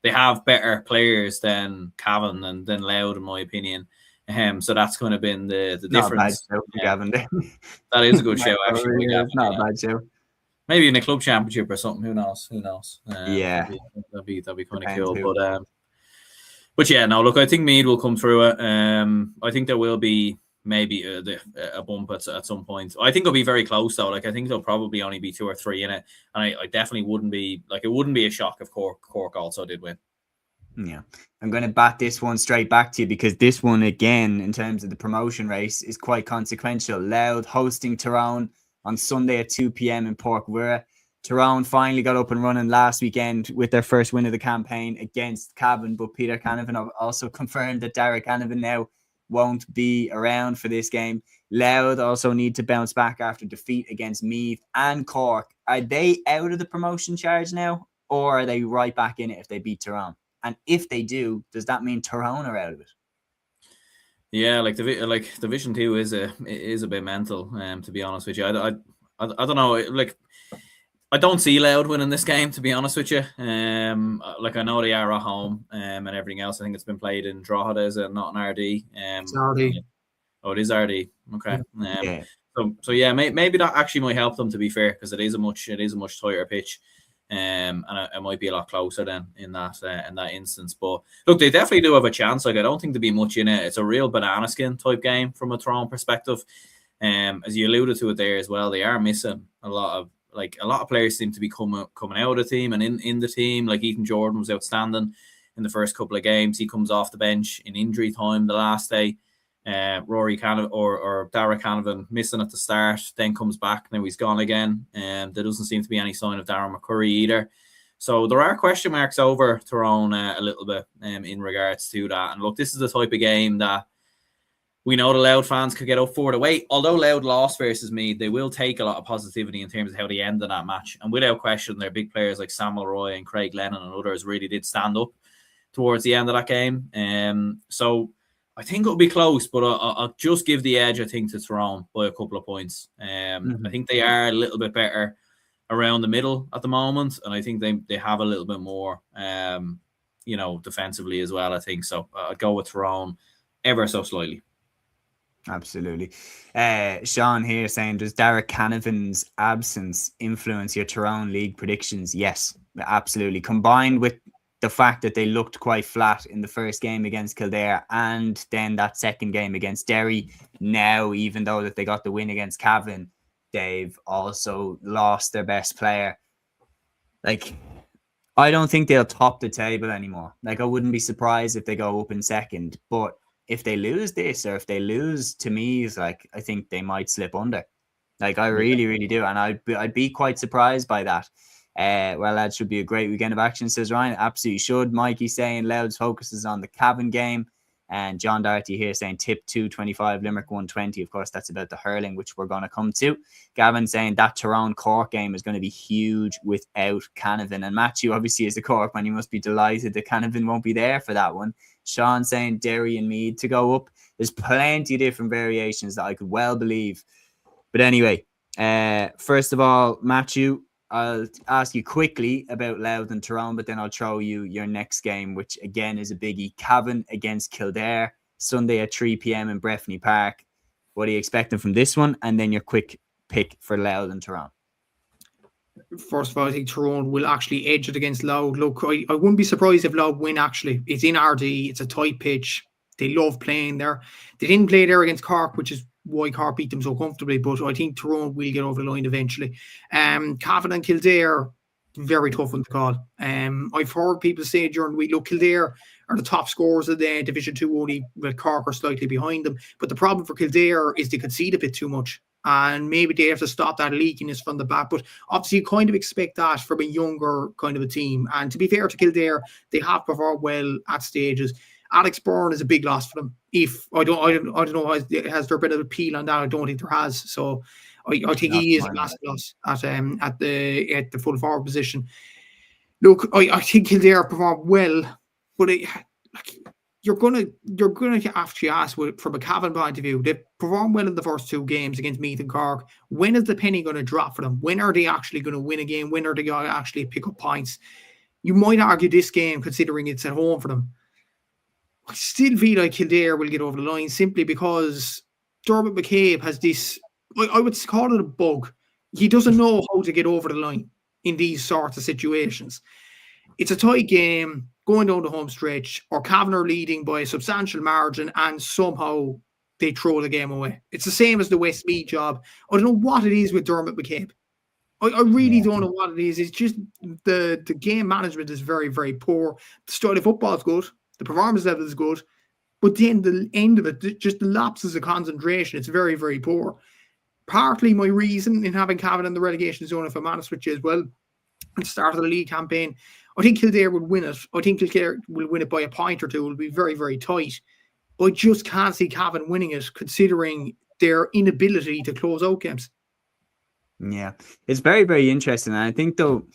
they have better players than Cavan and than Louth, in my opinion. So that's kind of been the difference. Not a bad show for Gavin there. That is a good show, actually. It's not a bad show. Maybe in a club championship or something. Who knows? Yeah, that'd be kind of cool. But yeah, no. Look, I think Meath will come through it. I think there will be maybe a bump at some point. I think it'll be very close though. Like I think there'll probably only be 2 or 3 in it, and I definitely wouldn't be like, it wouldn't be a shock if Cork also did win. Yeah, I'm going to bat this one straight back to you, because this one, again, in terms of the promotion race, is quite consequential. Louth hosting Tyrone on Sunday at 2 p.m. in Porkvura. Tyrone finally got up and running last weekend with their first win of the campaign against Cavan, but Peter Canavan also confirmed that Dara Canavan now won't be around for this game. Louth also need to bounce back after defeat against Meath and Cork. Are they out of the promotion charge now, or are they right back in it if they beat Tyrone? And if they do, does that mean Tyrone are out of it? Yeah, like Division 2 is a bit mental. To be honest with you, I don't know. Like, I don't see Louth winning this game, to be honest with you. Like, I know they are at home and everything else. I think it's been played in Drogheda, is it not in RD? It's RD. Oh, it is RD. Okay. Yeah. So yeah, maybe that actually might help them, to be fair, because it is a much tighter pitch. And it might be a lot closer then in that instance. But look, they definitely do have a chance. Like, I don't think there'd be much in it. It's a real banana skin type game from a Tyrone perspective. As you alluded to it there as well, they are missing a lot of players seem to be coming out of the team and in the team. Like, Ethan Jordan was outstanding in the first couple of games. He comes off the bench in injury time the last day. Rory Canavan or Dara Canavan missing at the start, then comes back, now he's gone again. There doesn't seem to be any sign of Darren McCurry either. So there are question marks over Tyrone a little bit in regards to that. And look, this is the type of game that we know the Louth fans could get up for. The way, although Louth lost versus Meath, they will take a lot of positivity in terms of how they ended that match. And without question, their big players like Samuel Roy and Craig Lennon and others really did stand up towards the end of that game. So I think it'll be close, but I'll just give the edge, I think, to Tyrone by a couple of points. I think they are a little bit better around the middle at the moment, and I think they have a little bit more, defensively as well, I think. So I'd go with Tyrone ever so slightly. Absolutely. Sean here saying, does Dara Canavan's absence influence your Tyrone League predictions? Yes, absolutely. Combined with the fact that they looked quite flat in the first game against Kildare and then that second game against Derry. Now, even though that they got the win against Cavan, they've also lost their best player. Like, I don't think they'll top the table anymore. Like, I wouldn't be surprised if they go up in second. But if they lose this, or if they lose to Meath, like, I think they might slip under. Like, I really, really do. And I'd be quite surprised by that. Well, that should be a great weekend of action, says Ryan. Absolutely should. Mikey saying Louth's focuses on the Cavan game. And John Doherty here saying Tipp 225, Limerick 120. Of course, that's about the hurling, which we're going to come to. Gavin saying that Tyrone Cork game is going to be huge without Canavan. And Matthew, obviously, is a Cork man. You must be delighted that Canavan won't be there for that one. Sean saying Derry and Meath to go up. There's plenty of different variations that I could well believe. But anyway, first of all, Matthew, I'll ask you quickly about Louth and Tyrone, but then I'll throw you your next game, which again is a biggie. Cavan against Kildare, Sunday at 3 p.m. in Breffni Park. What are you expecting from this one? And then your quick pick for Louth and Tyrone. First of all, I think Tyrone will actually edge it against Louth. Look, I wouldn't be surprised if Louth win, actually. It's in RD. It's a tight pitch. They love playing there. They didn't play there against Cork, which is why Cork beat them so comfortably, but I think Tyrone will get over the line eventually. Cavan and Kildare, very tough one to call. I've heard people say during the week, look, Kildare are the top scorers of the Division 2, only with Cork are slightly behind them. But the problem for Kildare is they concede a bit too much, and maybe they have to stop that leakiness from the back. But obviously, you kind of expect that from a younger kind of a team. And to be fair to Kildare, they have performed well at stages. Alex Byrne is a big loss for them. I don't know, has there been an appeal on that? I don't think there has. So I think he is a massive loss at the full forward position. Look, I think Kildare performed well, but you're gonna actually ask from a Cavan point of view. They performed well in the first 2 games against Meath and Cork. When is the penny going to drop for them? When are they actually going to win a game? When are they going to actually pick up points? You might argue this game, considering it's at home for them. I still feel like Kildare will get over the line simply because Dermot McCabe has this, I would call it a bug. He doesn't know how to get over the line in these sorts of situations. It's a tight game, going down the home stretch, or Cavan are leading by a substantial margin, and somehow they throw the game away. It's the same as the Westmeath job. I don't know what it is with Dermot McCabe. I really don't know what it is. It's just the game management is very, very poor. The style of football is good. The performance level is good. But then the end of it, just the lapses of concentration, it's very, very poor. Partly my reason in having Cavan in the relegation zone, if I'm honest with you as well, at the start of the league campaign, I think Kildare would win it. I think Kildare will win it by a point or two. It'll be very, very tight. I just can't see Cavan winning it, considering their inability to close out games. Yeah, it's very, very interesting. And I think, though,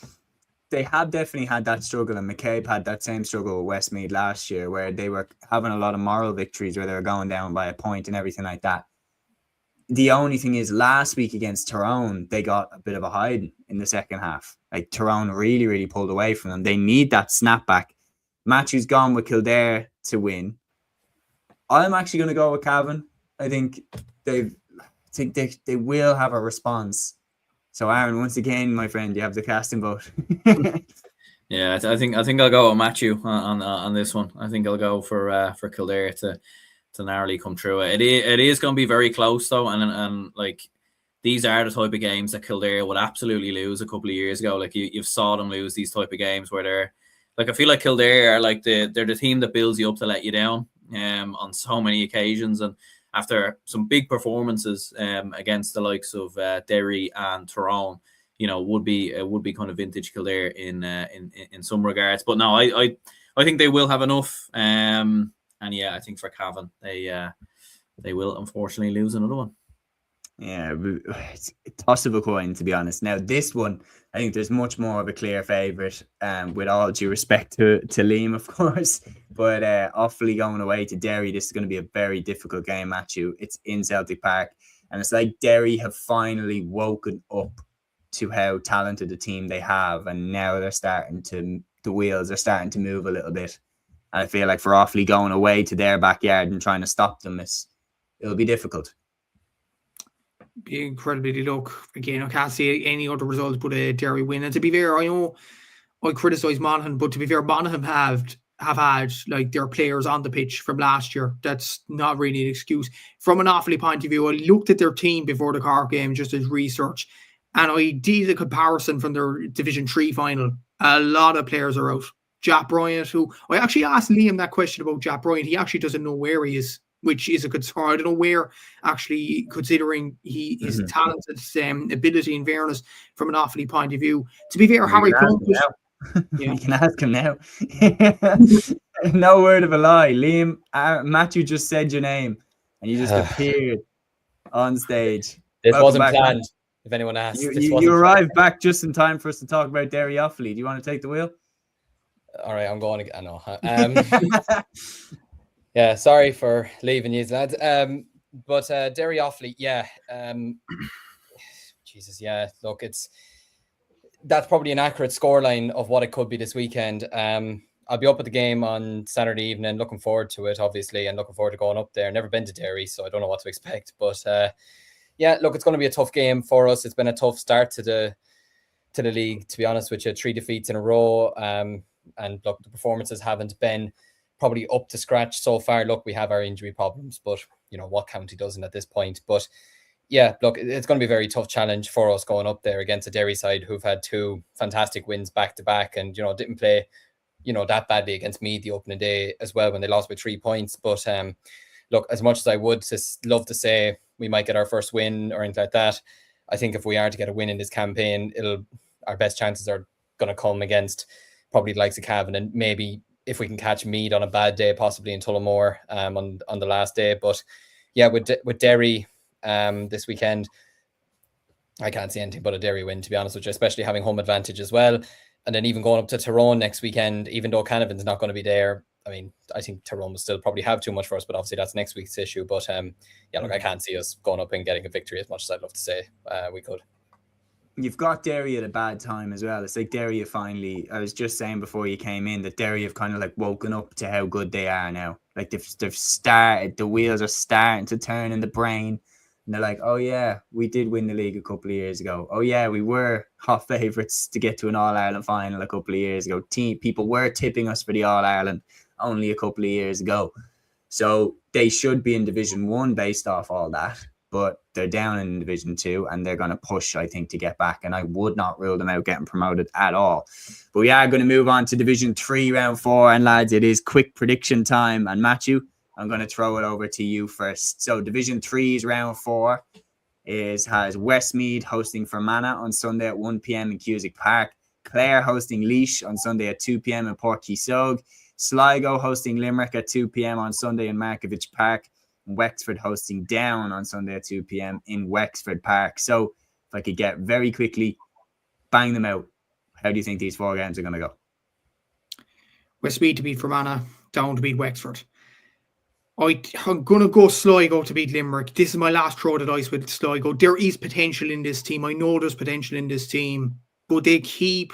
they have definitely had that struggle, and McCabe had that same struggle with Westmeath last year, where they were having a lot of moral victories where they were going down by a point and everything like that. The only thing is, last week against Tyrone, they got a bit of a hiding in the second half. Like, Tyrone really, really pulled away from them. They need that snapback. Matthew's gone with Kildare to win. I'm actually going to go with Cavan. I think they will have a response. So, Aaron, once again, my friend, you have the casting vote. Yeah, I think I'll go with Matthew on this one. I think I'll go for Kildare to narrowly come through it. It is going to be very close though, and like these are the type of games that Kildare would absolutely lose a couple of years ago. Like you've saw them lose these type of games where they're like, I feel like Kildare are like they're the team that builds you up to let you down on so many occasions. And after some big performances against the likes of Derry and Tyrone, you know, would be kind of vintage Kildare in some regards. But no, I think they will have enough. And yeah, I think for Cavan, they will unfortunately lose another one. Yeah, it's a toss of a coin, to be honest. Now, this one, I think there's much more of a clear favourite, with all due respect to Liam, of course. But Offaly going away to Derry, this is going to be a very difficult game, Matthew. It's in Celtic Park. And it's like Derry have finally woken up to how talented a team they have. And now the wheels are starting to move a little bit. And I feel like for Offaly going away to their backyard and trying to stop them, it'll be difficult. Be incredibly look. Again, I can't see any other results but a Derry win. And to be fair, I know I criticise Monaghan, but to be fair, Monaghan have had like their players on the pitch from last year. That's not really an excuse. From an Offaly point of view, I looked at their team before the Cork game just as research, and I did a comparison from their Division 3 final. A lot of players are out. Jack Bryant, who I actually asked Liam that question about Jack Bryant. He actually doesn't know where he is, which is a concern. I don't know where, actually, considering his talented ability and fairness from an Offaly point of view. To be fair, Harry Plum. You can ask him now. No word of a lie. Liam, Matthew just said your name and you just appeared on stage. This wasn't planned, man. If anyone asks. You arrived back just in time for us to talk about Derry Offaly. Do you want to take the wheel? All right, I'm going again. I know. Yeah, sorry for leaving you, lads. But Derry Offaly, yeah. Jesus, yeah. Look, that's probably an accurate scoreline of what it could be this weekend. I'll be up at the game on Saturday evening, looking forward to it, obviously, and looking forward to going up there. Never been to Derry, so I don't know what to expect. But yeah, look, it's going to be a tough game for us. It's been a tough start to the league, to be honest with you. 3 defeats in a row. And look, the performances haven't been probably up to scratch so far. Look, we have our injury problems, but you know what county doesn't at this point. But yeah, look, it's going to be a very tough challenge for us going up there against a Derry side who've had 2 fantastic wins back to back, and you know didn't play that badly against Meath the opening day as well when they lost by 3 points. But look, as much as I would love to say we might get our first win or anything like that, I think if we are to get a win in this campaign, our best chances are going to come against probably the likes of Cavan, and maybe if we can catch Meath on a bad day, possibly in Tullamore on the last day. But yeah, with Derry this weekend, I can't see anything but a Derry win, to be honest with you, especially having home advantage as well. And then even going up to Tyrone next weekend, even though Canavan's not going to be there, I mean, I think Tyrone will still probably have too much for us, but obviously that's next week's issue. But yeah, look, I can't see us going up and getting a victory as much as I'd love to say we could. You've got Derry at a bad time as well. It's like Derry have finally, I was just saying before you came in, that Derry have kind of like woken up to how good they are now. Like they've started, the wheels are starting to turn in the brain. And they're like, oh yeah, we did win the league a couple of years ago. Oh yeah, we were hot favourites to get to an All-Ireland final a couple of years ago. People were tipping us for the All-Ireland only a couple of years ago. So they should be in Division 1 based off all that. But they're down in Division 2 and they're going to push, I think, to get back. And I would not rule them out getting promoted at all. But we are going to move on to Division 3, Round 4. And lads, it is quick prediction time. And Matthew, I'm going to throw it over to you first. So Division 3's Round 4 has Westmeath hosting Fermanagh on Sunday at 1 p.m. in Cusack Park. Clare hosting Laois on Sunday at 2 p.m. in Port Keysog. Sligo hosting Limerick at 2 p.m. on Sunday in Markievicz Park. Wexford hosting Down on Sunday at 2 p.m. in Wexford Park. So if I could get very quickly, bang them out, how do you think these 4 games are going to go? Westmeath to beat Fermanagh, Down to beat Wexford. I'm going to go Sligo to beat Limerick. This is my last throw of the dice with Sligo. There is potential in this team. I know there's potential in this team, but they keep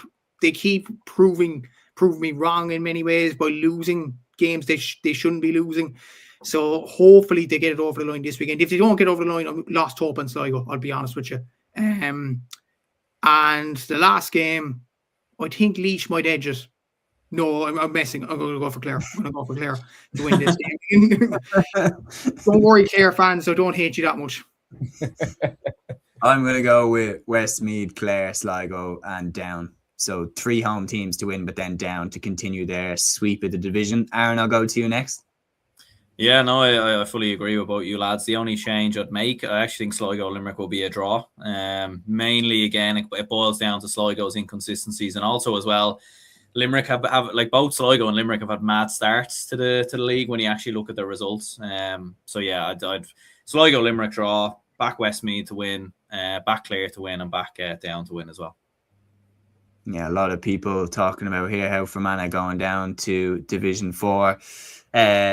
proving me wrong in many ways by losing games they shouldn't be losing. So hopefully they get it over the line this weekend. If they don't get over the line, I'm lost hope on Sligo, I'll be honest with you. And the last game, I think Laois might edge it. No, I'm messing. I'm going to go for Clare. I'm going to go for Clare to win this game. Don't worry, Clare fans, I don't hate you that much. I'm going to go with Westmeath, Clare, Sligo and Down. So 3 home teams to win, but then Down to continue their sweep of the division. Aaron, I'll go to you next. Yeah, no, I fully agree with both you lads. The only change I'd make, I actually think Sligo Limerick will be a draw. Mainly, again, it boils down to Sligo's inconsistencies, and also as well, Limerick have like both Sligo and Limerick have had mad starts to the league when you actually look at their results. So yeah, I'd Sligo Limerick draw, back Westmeath to win, back Clare to win, and back Down to win as well. Yeah, a lot of people talking about here how Fermanagh going down to Division 4.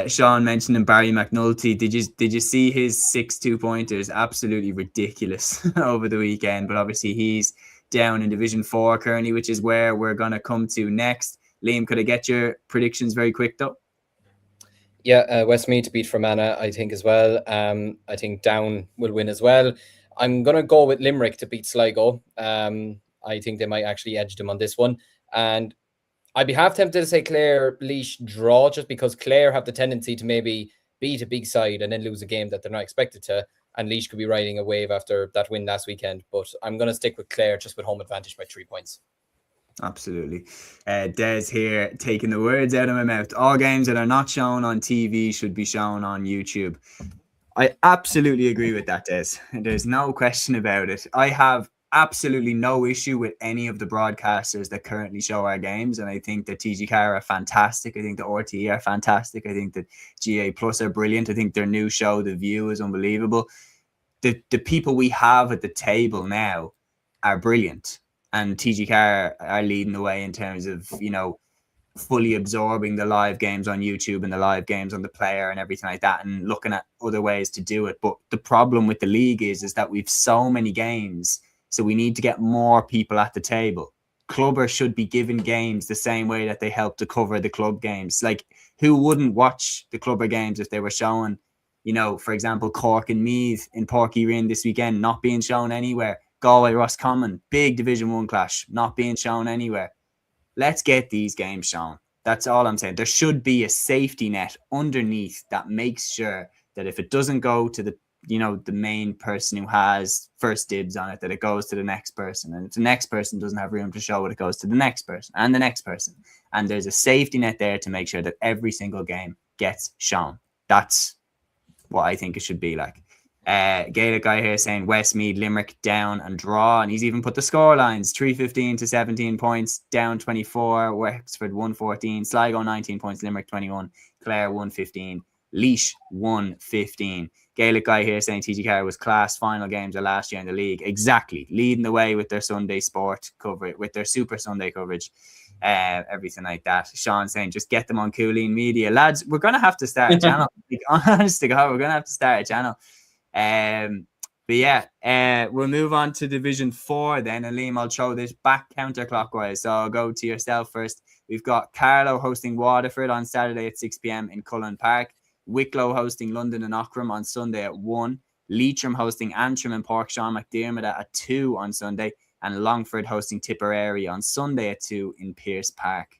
Sean mentioned Barry McNulty. Did you see his 6 2-pointers? Absolutely ridiculous over the weekend. But obviously he's down in Division 4 currently, which is where we're going to come to next. Liam, could I get your predictions very quick though? Yeah, Westmeath to beat Fermanagh, I think as well. I think Down will win as well. I'm going to go with Limerick to beat Sligo. I think they might actually edge them on this one. And I'd be half tempted to say Clare Laois draw, just because Clare have the tendency to maybe beat a big side and then lose a game that they're not expected to. And Laois could be riding a wave after that win last weekend. But I'm going to stick with Clare just with home advantage by 3 points. Absolutely. Des here taking the words out of my mouth. All games that are not shown on TV should be shown on YouTube. I absolutely agree with that, Des. There's no question about it. I have absolutely no issue with any of the broadcasters that currently show our games, and I think that TG4 are fantastic. I think the RTE are fantastic. I think that GA Plus are brilliant. I think their new show, The View, is unbelievable. The people we have at the table now are brilliant, and TG4 are leading the way in terms of, you know, fully absorbing the live games on YouTube and the live games on the player and everything like that, and looking at other ways to do it. But the problem with the league is that we've so many games. So we need to get more people at the table. Clubbers should be given games the same way that they help to cover the club games. Like, who wouldn't watch the clubber games if they were showing, you know, for example, Cork and Meath in Páirc Uí Rinn this weekend, not being shown anywhere. Galway Roscommon, big Division 1 clash, not being shown anywhere. Let's get these games shown. That's all I'm saying. There should be a safety net underneath that makes sure that if it doesn't go to the, you know, the main person who has first dibs on it, that it goes to the next person. And if the next person doesn't have room to show it, it goes to the next person and the next person. And there's a safety net there to make sure that every single game gets shown. That's what I think it should be like. Gaelic guy here saying Westmeath, Limerick, Down and draw. And he's even put the score lines, 315 to 17 points, Down 24, Wexford 114, Sligo 19 points, Limerick 21, Clare 115, Laois 115. Gaelic guy here saying TG4 was class final games of last year in the league. Exactly. Leading the way with their Sunday sport coverage, with their Super Sunday coverage, everything like that. Sean saying just get them on Cúilín Media. Lads, we're going to have to start a channel. Like, honest to God, we're going to have to start a channel. But yeah, we'll move on to Division 4 then. And Liam, I'll throw this back counterclockwise. So I'll go to yourself first. We've got Carlow hosting Waterford on Saturday at 6 p.m. in Cullen Park. Wicklow hosting London and Ockram on Sunday at 1. Leitrim hosting Antrim and Páirc Sean McDermott at 2 on Sunday. And Longford hosting Tipperary on Sunday at 2 in Pearse Park.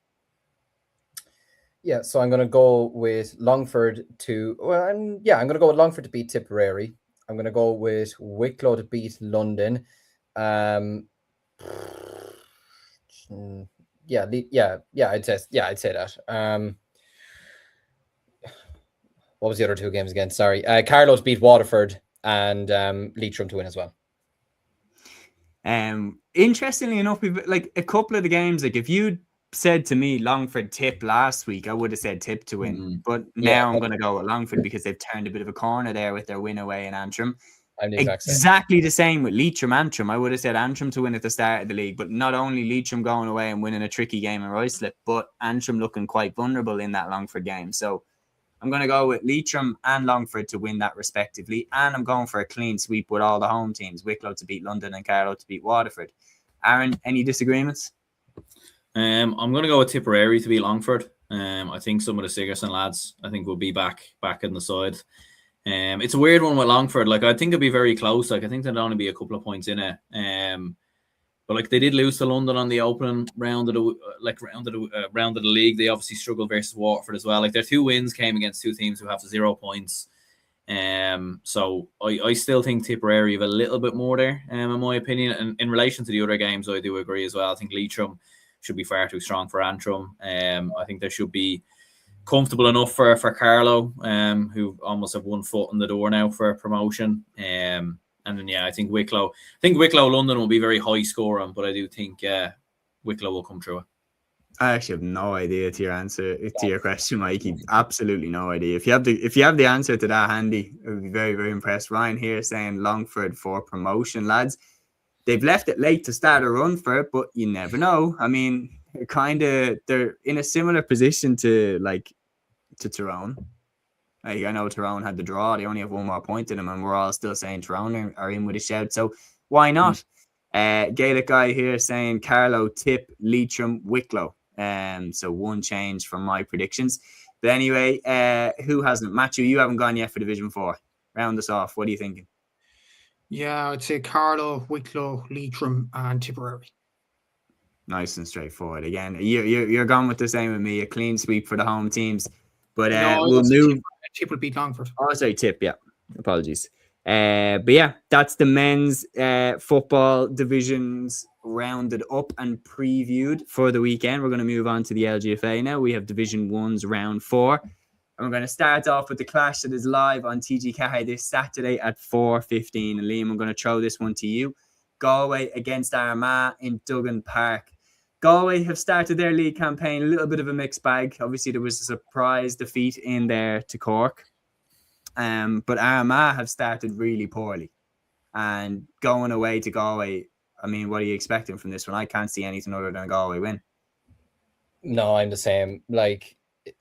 Yeah, so I'm going to go with Longford to. I'm going to go with Longford to beat Tipperary. I'm going to go with Wicklow to beat London. Yeah, I'd say that. What was the other two games again? Sorry, Carlow to beat Waterford and Leitrim to win as well. Interestingly enough, we've like a couple of the games. Like if you said to me Longford Tipp last week, I would have said Tipp to win. But now I'm going to go with Longford because they've turned a bit of a corner there with their win away in Antrim. I'm the exactly the same with Leitrim Antrim. I would have said Antrim to win at the start of the league, but not only Leitrim going away and winning a tricky game in Ruislip, but Antrim looking quite vulnerable in that Longford game. So I'm going to go with Leitrim and Longford to win that respectively. And I'm going for a clean sweep with all the home teams, Wicklow to beat London and Carlow to beat Waterford. Aaron, any disagreements? I'm going to go with Tipperary to beat Longford. I think some of the Sigerson lads, I think, will be back in the side. It's a weird one with Longford. Like, I think it'll be very close. Like, I think there'll only be a couple of points in it. But like, they did lose to London on the opening round of the league. They obviously struggled versus Waterford as well. Like, their 2 wins came against 2 teams who have 0 points. So I still think Tipperary have a little bit more there, in my opinion. And in relation to the other games, I do agree as well. I think Leitrim should be far too strong for Antrim. I think they should be comfortable enough for Carlow, who almost have 1 foot in the door now for promotion. And then, I think Wicklow London will be very high scoring, but I do think Wicklow will come through it. I actually have no idea to your question, Mikey. Absolutely no idea. If you have the answer to that handy, I would be very, very impressed. Ryan here saying Longford for promotion, lads. They've left it late to start a run for it, but you never know. I mean, they're in a similar position to Tyrone. Like, I know Tyrone had the draw. They only have 1 more point in them, and we're all still saying Tyrone are in with a shout. So why not? Gaelic guy here saying Carlow, Tipp, Leitrim, Wicklow. So 1 change from my predictions. But anyway, who hasn't? Matthew, you haven't gone yet for Division 4. Round us off. What are you thinking? Yeah, I'd say Carlow, Wicklow, Leitrim, and Tipperary. Nice and straightforward. Again, you're gone with the same with me. A clean sweep for the home teams. But we'll move. Tipp will beat Longford. Oh, sorry, Tipp. Yeah, apologies. But yeah, that's the men's football divisions rounded up and previewed for the weekend. We're going to move on to the LGFA now. We have Division 1's round 4. And we're going to start off with the clash that is live on TG4 this Saturday at 4:15. And Liam, I'm going to throw this one to you. Galway against Armagh in Duggan Park. Galway have started their league campaign a little bit of a mixed bag. Obviously, there was a surprise defeat in there to Cork. But Armagh have started really poorly. And going away to Galway, I mean, what are you expecting from this one? I can't see anything other than a Galway win. No, I'm the same. Like,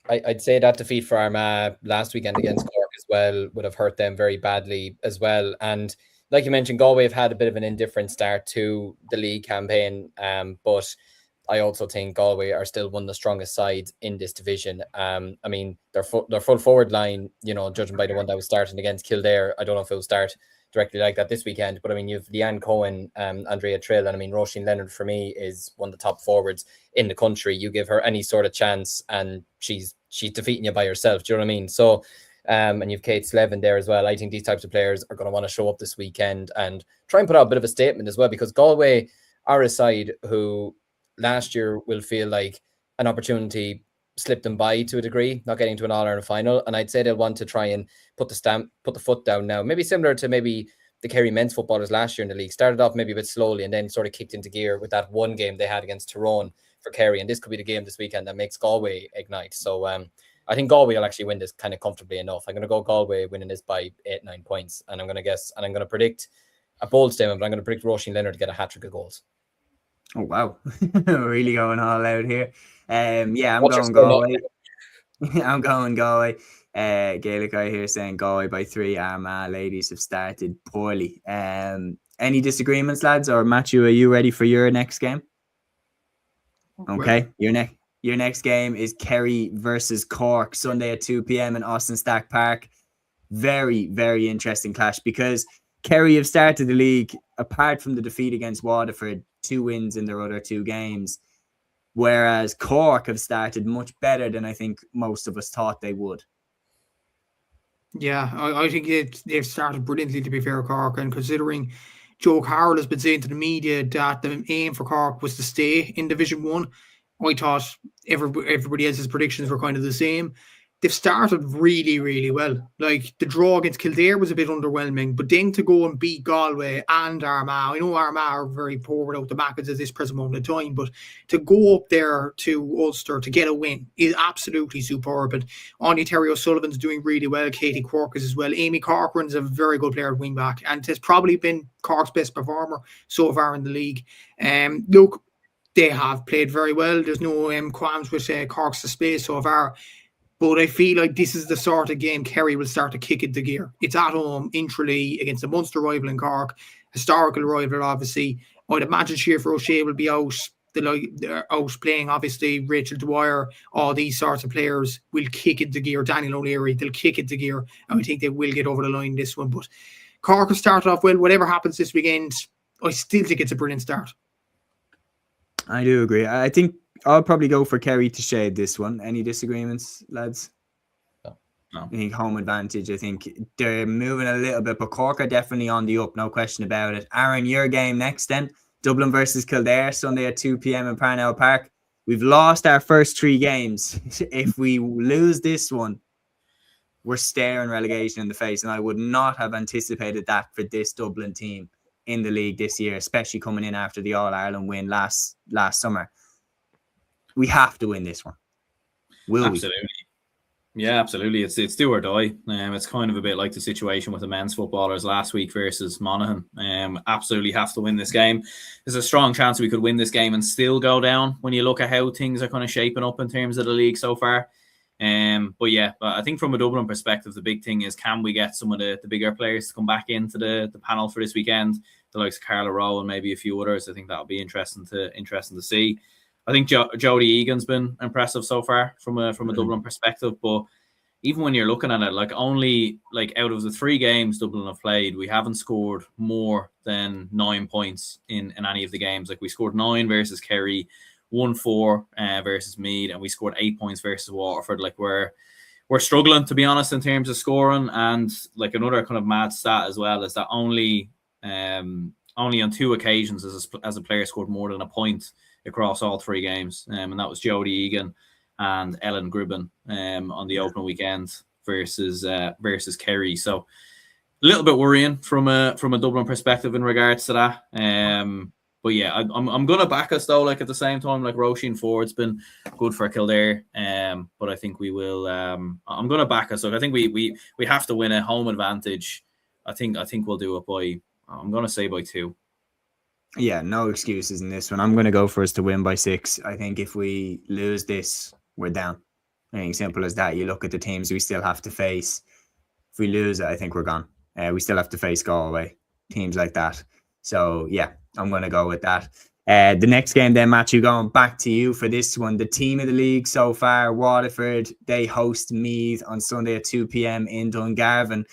I'd say that defeat for Armagh last weekend against Cork as well would have hurt them very badly as well. And like you mentioned, Galway have had a bit of an indifferent start to the league campaign, but I also think Galway are still one of the strongest sides in this division. I mean, their full forward line, judging by the one that was starting against Kildare, I don't know if it will start directly like that this weekend, but I mean, you've Leanne Cohen, Andrea Trill, and I mean, Roisin Leonard for me is one of the top forwards in the country. You give her any sort of chance and she's defeating you by herself. Do you know what I mean? So, and you've Kate Slevin there as well. I think these types of players are going to want to show up this weekend and try and put out a bit of a statement as well, because Galway are a side who last year will feel like an opportunity slipped them by to a degree, not getting to an All-Ireland final. And I'd say they'll want to try and put the foot down now. Maybe similar to maybe the Kerry men's footballers last year in the league. Started off maybe a bit slowly and then sort of kicked into gear with that one game they had against Tyrone for Kerry. And this could be the game this weekend that makes Galway ignite. So I think Galway will actually win this kind of comfortably enough. I'm going to go Galway winning this by 8-9 points. And I'm going to predict a bold statement, but I'm going to predict Roisin Leonard to get a hat-trick of goals. Oh, wow. Really going all out here. I'm going Galway. I'm going Galway. Gaelic guy here saying Galway by 3. Armagh ladies have started poorly. Any disagreements, lads? Or Matthew, are you ready for your next game? Okay. Your next game is Kerry versus Cork, Sunday at 2 p.m. in Austin Stack Park. Very, very interesting clash because Kerry have started the league, apart from the defeat against Waterford, 2 wins in their other 2 games. whereas Cork have started much better than I think most of us thought they would. Yeah, I think they've started brilliantly, to be fair, Cork, and considering Joe Carroll has been saying to the media that the aim for Cork was to stay in Division 1, I thought everybody else's predictions were kind of the same. They've started really, really well. Like, the draw against Kildare was a bit underwhelming, but then to go and beat Galway and Armagh, I know Armagh are very poor without the Mackens at this present moment of time, but to go up there to Ulster to get a win is absolutely superb. And Anya Terry O'Sullivan's doing really well. Katie Quirk is as well. Amy Corcoran's a very good player at wing back, and has probably been Cork's best performer so far in the league. Look, they have played very well. There's no qualms with Cork's display so far. But I feel like this is the sort of game Kerry will start to kick into gear. It's at home in Tralee against a Munster rival in Cork, historical rival, obviously. I'd imagine Siofra O'Shea will be out. They're out playing, obviously. Rachel Dwyer, all these sorts of players will kick into gear. Daniel O'Leary, they'll kick into gear. And I think they will get over the line this one. But Cork will start off well. Whatever happens this weekend, I still think it's a brilliant start. I do agree. I think I'll probably go for Kerry to shade this one. Any disagreements, lads? No. I think home advantage. I think they're moving a little bit, but Cork are definitely on the up, no question about it. Aaron, your game next then. Dublin versus Kildare, Sunday at 2 p.m. in Parnell Park. We've lost our first 3 games. If we lose this one, we're staring relegation in the face, and I would not have anticipated that for this Dublin team in the league this year, especially coming in after the All-Ireland win last summer. We have to win this one. Will we? Absolutely. Yeah, absolutely. It's do or die. It's kind of a bit like the situation with the men's footballers last week versus Monaghan. Absolutely have to win this game. There's a strong chance we could win this game and still go down when you look at how things are kind of shaping up in terms of the league so far. But I think from a Dublin perspective, the big thing is, can we get some of the bigger players to come back into the panel for this weekend? The likes of Carla Rowe and maybe a few others. I think that'll be interesting to see. I think Jodie Egan's been impressive so far from a Dublin perspective. But even when you're looking at it, like only like out of the 3 games Dublin have played, we haven't scored more than 9 points in any of the games. Like we scored 9 versus Kerry, 1-4 versus Meath, and we scored 8 points versus Waterford. Like we're struggling, to be honest, in terms of scoring. And like another kind of mad stat as well is that only on 2 occasions as a player scored more than a point across all 3 games, and that was Jodie Egan and Ellen Gribben on the opening weekend versus Kerry. So a little bit worrying from a Dublin perspective in regards to that. But yeah, I'm gonna back us though. Like at the same time, like Roisin Ford's been good for Kildare, but I think we will. I'm gonna back us. Look, I think we have to win a home advantage. I think we'll do it by. I'm gonna say by 2. Yeah, no excuses in this one. I'm going to go for us to win by 6. I think if we lose this, we're down. I think simple as that. You look at the teams we still have to face. If we lose it, I think we're gone. We still have to face Galway, teams like that. So, yeah, I'm going to go with that. The next game then, Matthew, going back to you for this one. The team of the league so far, Waterford, they host Meath on Sunday at 2 p.m. in Dungarvan.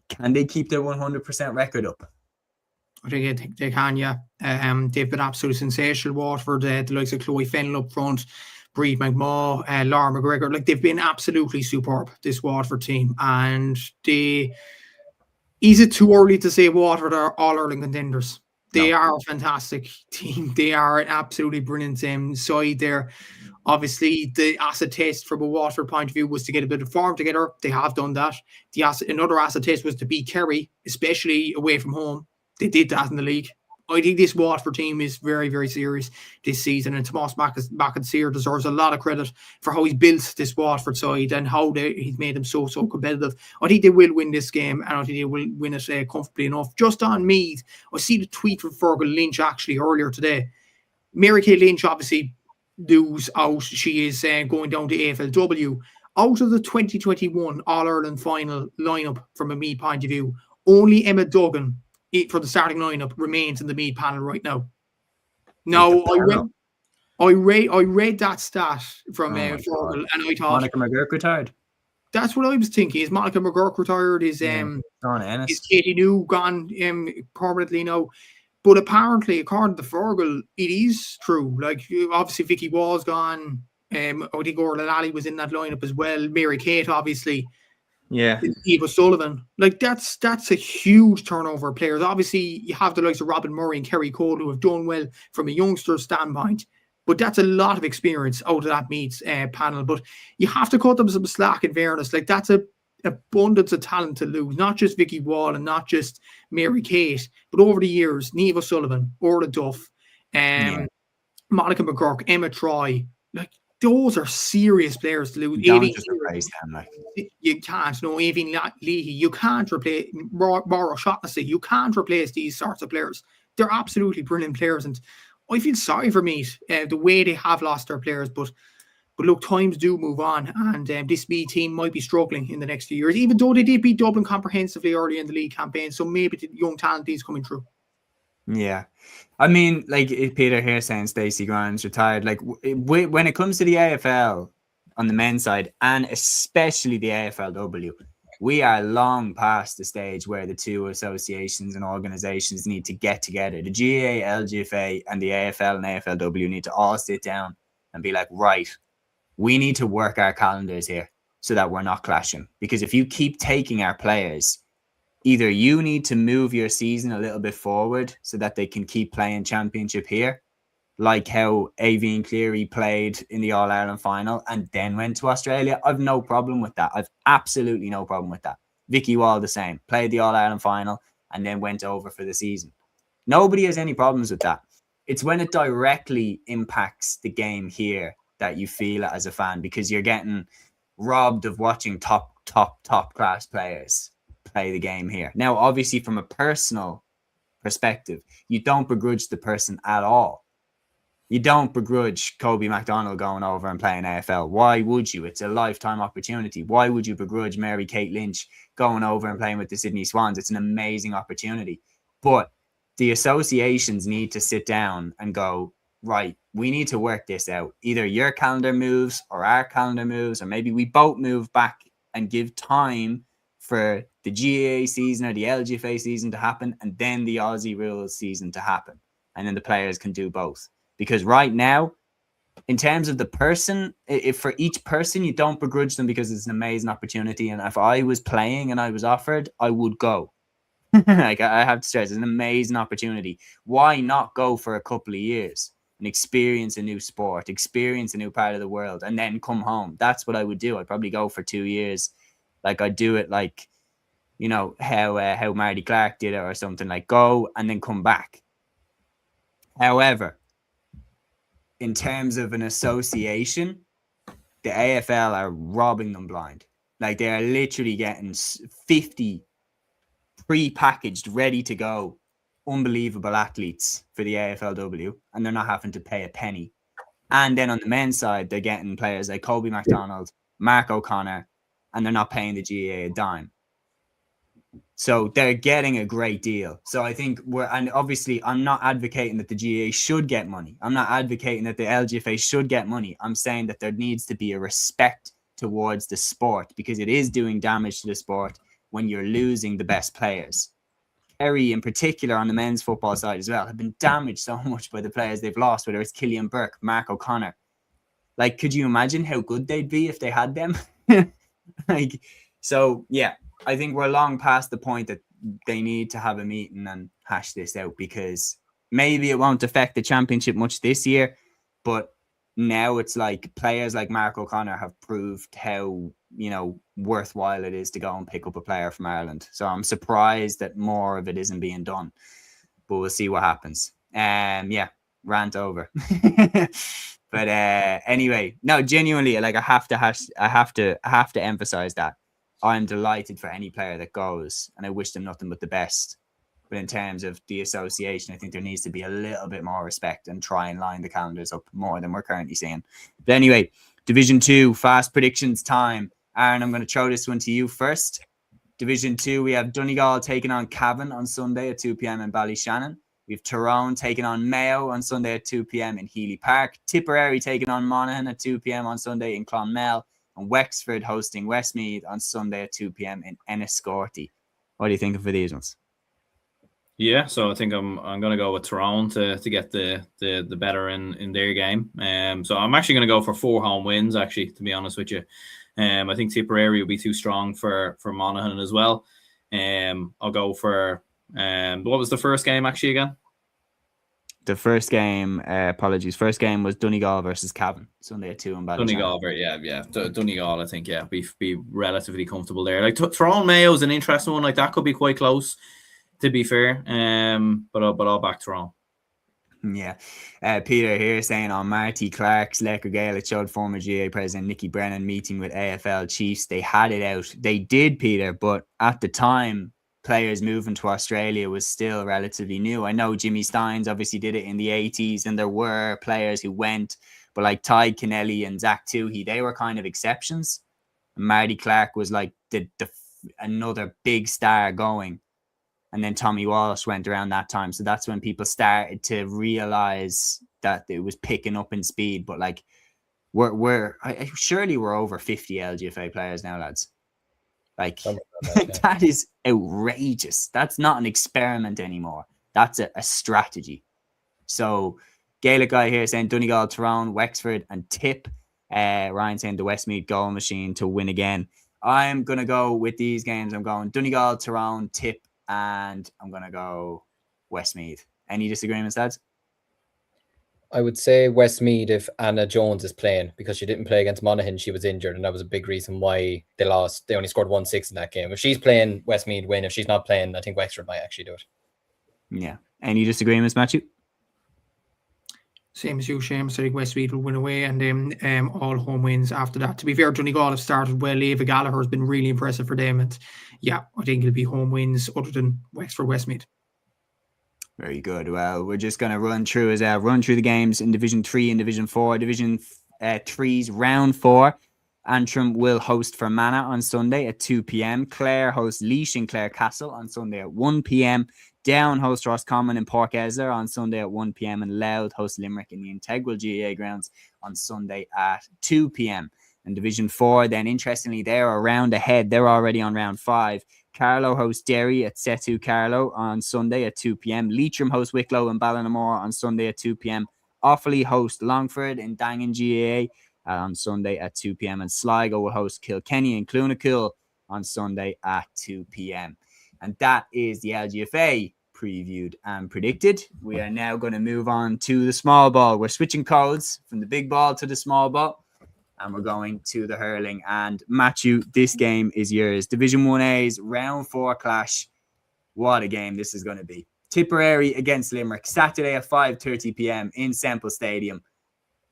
Can they keep their 100% record up? I think they can, yeah. They've been absolutely sensational, Waterford. The likes of Chloe Fennell up front, Breed McMaw, Laura McGregor. Like, they've been absolutely superb, this Waterford team. And is it too early to say Waterford are All-Ireland contenders? They are a fantastic team. They are an absolutely brilliant side there. Obviously, the acid test from a Waterford point of view was to get a bit of form together. They have done that. Another acid test was to beat Kerry, especially away from home. They did that in the league. I think this Waterford team is very, very serious this season, and Tomas Mackenseer deserves a lot of credit for how he's built this Waterford side and how he's made them so competitive. I think they will win this game, and I think they will win it comfortably enough. Just on Meath, I see the tweet from Fergal Lynch actually earlier today. Mary Kay Lynch obviously lose out. She is going down to AFLW. Out of the 2021 All-Ireland final lineup from a Meath point of view, only Emma Duggan for the starting lineup remains in the Meath panel right now. Now, I read that stat from Fergal, and I thought Monica McGurk retired. That's what I was thinking. Is Monica McGurk retired? Is Katie New gone permanently now? But apparently, according to Fergal, it is true. Like, obviously, Vicky Wall's gone. I think Orla Lally was in that lineup as well. Mary Kate, obviously. Yeah. Eva Sullivan. Like, that's a huge turnover of players. Obviously, you have the likes of Robin Murray and Kerry Cole who have done well from a youngster standpoint. But that's a lot of experience out of that meets panel. But you have to cut them some slack in fairness. Like, that's a abundance of talent to lose. Not just Vicky Wall and not just Mary Kate, but over the years, Neva Sullivan, Orla Duff, Monica McGurk, Emma Troy. Like, those are serious players to lose. Don't just replace them, like. You can't. No, Aoibhinn Leahy. You can't replace Maura Shaughnessy. You can't replace these sorts of players. They're absolutely brilliant players, and I feel sorry for Meath, the way they have lost their players. But look, times do move on, and this Meath team might be struggling in the next few years, even though they did beat Dublin comprehensively early in the league campaign. So maybe the young talent is coming through. Yeah. I mean, like Peter here saying Stacey Grimes retired. Like when it comes to the AFL on the men's side, and especially the AFLW, we are long past the stage where the two associations and organizations need to get together. The GAA, LGFA, and the AFL and AFLW need to all sit down and be like, right, we need to work our calendars here so that we're not clashing. Because if you keep taking our players, either you need to move your season a little bit forward so that they can keep playing championship here, like how Aoibhinn Cleary played in the All-Ireland final and then went to Australia. I've no problem with that. I've absolutely no problem with that. Vicky Wall the same, played the All-Ireland final and then went over for the season. Nobody has any problems with that. It's when it directly impacts the game here that you feel it as a fan, because you're getting robbed of watching top class players play the game here. Now, obviously, from a personal perspective, you don't begrudge the person at all. You don't begrudge Kobe McDonald going over and playing AFL. Why would you? It's a lifetime opportunity. Why would you begrudge Mary Kate Lynch going over and playing with the Sydney Swans? It's an amazing opportunity. But the associations need to sit down and go, right, we need to work this out. Either your calendar moves or our calendar moves, or maybe we both move back and give time for the GAA season or the LGFA season to happen, and then the Aussie rules season to happen. And then the players can do both. Because right now, in terms of the person, if for each person, you don't begrudge them because it's an amazing opportunity. And if I was playing and I was offered, I would go. Like, I have to stress, it's an amazing opportunity. Why not go for a couple of years and experience a new sport, experience a new part of the world, and then come home? That's what I would do. I'd probably go for 2 years. Like, I'd do it like, you know, how Marty Clark did it or something, like go and then come back. However, in terms of an association, the AFL are robbing them blind. Like, they are literally getting 50 pre-packaged, ready to go, unbelievable athletes for the AFLW, and they're not having to pay a penny. And then on the men's side, they're getting players like Kobe McDonald, Mark O'Connor, and they're not paying the GAA a dime. So they're getting a great deal. So I think and obviously I'm not advocating that the GAA should get money. I'm not advocating that the LGFA should get money. I'm saying that there needs to be a respect towards the sport, because it is doing damage to the sport when you're losing the best players. Kerry, in particular, on the men's football side as well, have been damaged so much by the players they've lost, whether it's Killian Burke, Mark O'Connor. Like, could you imagine how good they'd be if they had them? Like, so yeah, I think we're long past the point that they need to have a meeting and hash this out, because maybe it won't affect the championship much this year, but now it's like players like Mark O'Connor have proved how, you know, worthwhile it is to go and pick up a player from Ireland. So I'm surprised that more of it isn't being done, but we'll see what happens. Yeah, rant over. But anyway, no, genuinely, like, I have to emphasize that I'm delighted for any player that goes, and I wish them nothing but the best. But in terms of the association, I think there needs to be a little bit more respect and try and line the calendars up more than we're currently seeing. But anyway, Division 2, fast predictions time. Aaron, I'm going to throw this one to you first. Division 2, we have Donegal taking on Cavan on Sunday at 2 p.m. in Ballyshannon. We have Tyrone taking on Mayo on Sunday at 2 p.m. in Healy Park. Tipperary taking on Monaghan at 2 p.m. on Sunday in Clonmel. And Wexford hosting Westmeath on Sunday at 2 p.m. in Enniscorthy. What are you thinking for these ones? Yeah, so I think I'm gonna go with Tyrone to get the better in their game. So I'm actually gonna go for 4 home wins. Actually, to be honest with you, I think Tipperary will be too strong for Monaghan as well. I'll go for what was the first game actually again? The first game, apologies. First game was Donegal versus Cavan, Sunday at 2 in Ballyshannon. Donegal, Donegal. I think be relatively comfortable there. Like Tyrone Mayo is an interesting one. Like that could be quite close, to be fair. But I'll back Tyrone. Yeah. Peter here saying on Marty Clark's Lecker Gaelic showed former GA president Nicky Brennan meeting with AFL Chiefs. They had it out. They did, Peter, but at the time, players moving to Australia was still relatively new. I know Jimmy Steins obviously did it in the 80s, and there were players who went, but like Ty Kennelly and Zach Toohey, they were kind of exceptions. And Marty Clark was like the another big star going. And then Tommy Walsh went around that time. So that's when people started to realize that it was picking up in speed. But like, surely we're over 50 LGFA players now, lads. Like, that is outrageous. That's not an experiment anymore. That's a strategy. So Gaelic guy here saying Donegal, Tyrone, Wexford and Tipp. Ryan saying the Westmeath goal machine to win again. I'm going to go with these games. I'm going Donegal, Tyrone, Tipp, and I'm going to go Westmeath. Any disagreements, lads? I would say Westmeath if Anna Jones is playing, because she didn't play against Monaghan. She was injured, and that was a big reason why they lost. They only scored 1-6 in that game. If she's playing, Westmeath win. If she's not playing, I think Wexford might actually do it. Yeah. Any disagreements, Matthew? Same as you, Seamus. I think Westmeath will win away, and then all home wins after that. To be fair, Donegal have started well. Eva Gallagher has been really impressive for them. And yeah, I think it'll be home wins other than Wexford, Westmeath. Very good. Well, we're just going to run through the games in Division 3 and Division 4. Division 3's round 4. Antrim will host Fermanagh on Sunday at 2 p.m. Clare hosts Laois in Clare Castle on Sunday at 1 p.m. Down hosts Roscommon in Port Esler on Sunday at 1 p.m. and Louth hosts Limerick in the Integral GAA grounds on Sunday at 2 p.m. And Division 4, then interestingly, they're a round ahead. They're already on round 5. Carlow hosts Derry at Setu Carlow on Sunday at 2 p.m. Leitrim hosts Wicklow and Ballinamore on Sunday at 2 p.m. Offaly host Longford in Dangan GAA on Sunday at 2 p.m. And Sligo will host Kilkenny and Clonakil on Sunday at 2 p.m. And that is the LGFA previewed and predicted. We are now going to move on to the small ball. We're switching codes from the big ball to the small ball. And we're going to the hurling. And Matthew, this game is yours. Division 1A's round 4 clash. What a game this is going to be. Tipperary against Limerick, Saturday at 5:30 p.m. in Semple Stadium.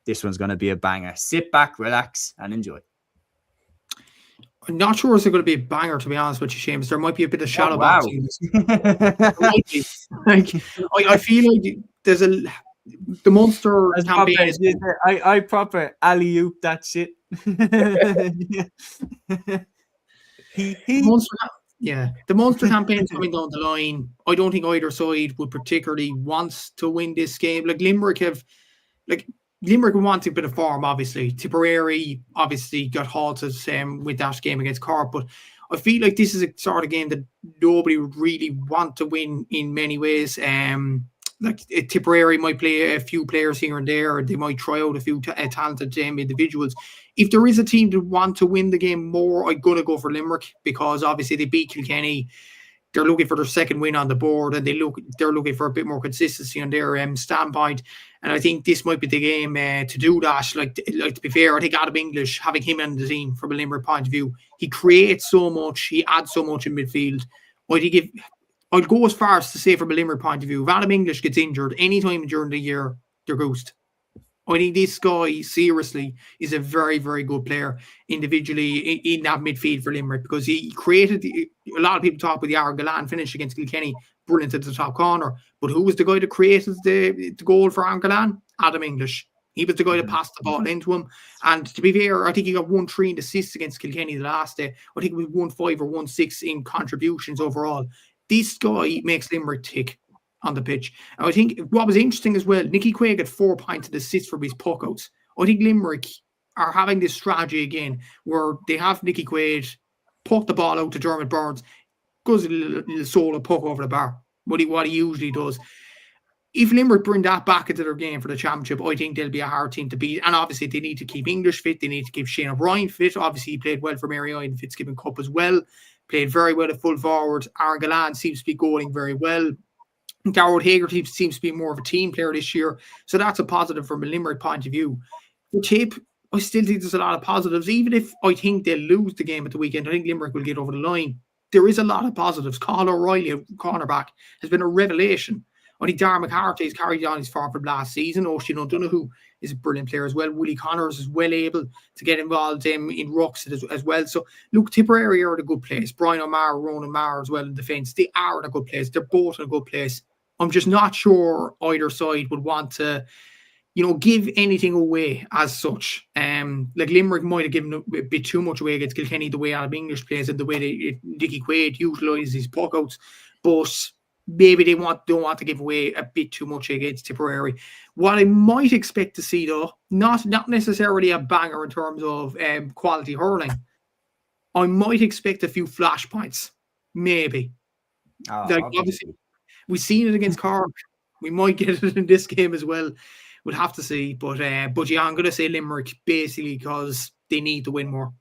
This one's going to be a banger. Sit back, relax, and enjoy. I'm not sure it's going to be a banger, to be honest with you, Seamus. There might be a bit of shadow boxing. I feel like there's the Munster campaign. I proper alley-oop that shit. The Munster campaign's coming down the line. I don't think either side would particularly want to win this game. Limerick want a bit of form, obviously. Tipperary obviously got halted with that game against Cork, but I feel like this is a sort of game that nobody would really want to win in many ways. Tipperary might play a few players here and there, or they might try out a few talented individuals. If there is a team that want to win the game more, I'm going to go for Limerick, because obviously they beat Kilkenny. They're looking for their second win on the board, and they're looking for a bit more consistency on their standpoint. And I think this might be the game to do that. To be fair, I think Adam English, having him in the team from a Limerick point of view, he creates so much, he adds so much in midfield. I'd go as far as to say, from a Limerick point of view, if Adam English gets injured anytime during the year, they're ghost. I think this guy, seriously, is a very, very good player individually in that midfield for Limerick, because he created, a lot of people talk about the Aaron Gallan finish against Kilkenny, brilliant at the top corner. But who was the guy that created the goal for Aaron Gallan? Adam English. He was the guy that passed the ball into him. And to be fair, I think he got 1-3 in assists against Kilkenny the last day. I think it was 1-5 or 1-6 in contributions overall. This guy makes Limerick tick on the pitch. And I think what was interesting as well, Nicky Quaig had 4 points of assists for his puck outs. I think Limerick are having this strategy again, where they have Nicky Quaid puck the ball out to Dermot Burns, goes a little solo puck over the bar. what he usually does. If Limerick bring that back into their game for the championship, I think they'll be a hard team to beat. And obviously, they need to keep English fit. They need to keep Shane O'Brien fit. Obviously, he played well for Mary in the Fitzgibbon Cup as well. Played very well at full forward. Aaron Gallant seems to be going very well. Garrod Hagerty seems to be more of a team player this year. So that's a positive from a Limerick point of view. For Tipp, I still think there's a lot of positives. Even if I think they'll lose the game at the weekend, I think Limerick will get over the line. There is a lot of positives. Cathal O'Reilly, a cornerback, has been a revelation. I think Darragh McCarthy has carried on his form from last season. Oisin O'Donoghue is a brilliant player as well. Willie Connors is well able to get involved in rucks as well. So, look, Tipperary are in a good place. Brian O'Meara, Ronan Maher as well in defence. They are in a good place. They're both in a good place. I'm just not sure either side would want to, give anything away as such. Like Limerick might have given a bit too much away against Kilkenny, the way Adam English plays and the way Dickie Quaid utilises his puckouts. But maybe they don't want to give away a bit too much against Tipperary. What I might expect to see, though, not necessarily a banger in terms of quality hurling, I might expect a few flashpoints, maybe. Obviously, we've seen it against Cork. We might get it in this game as well. We'll have to see. But yeah, I'm going to say Limerick basically because they need to win more.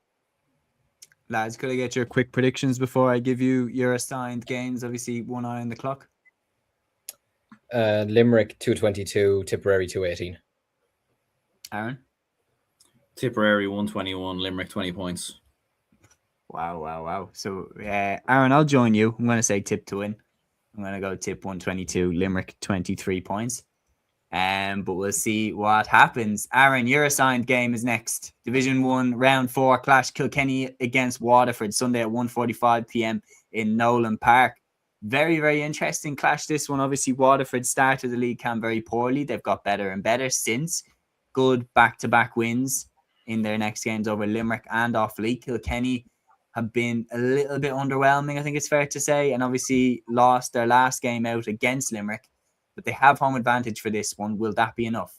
Lads, could I get your quick predictions before I give you your assigned games? Obviously, one eye on the clock. Limerick 222, Tipperary 218. Aaron? Tipperary 121, Limerick 20 points. Wow. So, Aaron, I'll join you. I'm going to say Tipp to win. I'm going to go Tipp 122, Limerick 23 points. But we'll see what happens. Aaron, your assigned game is next. Division 1, Round 4, clash Kilkenny against Waterford, Sunday at 1:45 p.m. in Nolan Park. Very, very interesting clash, this one. Obviously, Waterford started the league camp very poorly. They've got better and better since. Good back-to-back wins in their next games over Limerick and Offaly. Kilkenny have been a little bit underwhelming, I think it's fair to say, and obviously lost their last game out against Limerick. But they have home advantage for this one. Will that be enough?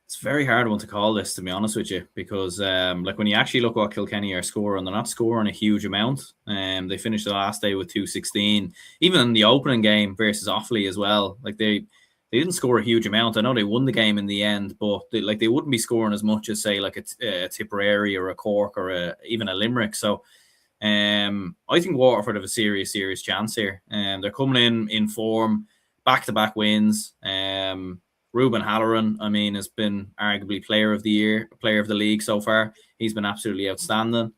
It's a very hard one to call this, to be honest with you, because when you actually look what Kilkenny are scoring, they're not scoring a huge amount. They finished the last day with 216. Even in the opening game versus Offaly as well, they didn't score a huge amount. I know they won the game in the end, but they wouldn't be scoring as much as say a Tipperary or a Cork or even a Limerick. So I think Waterford have a serious chance here. They're coming in form. Back-to-back wins. Ruben Halloran, has been arguably player of the year, player of the league so far. He's been absolutely outstanding.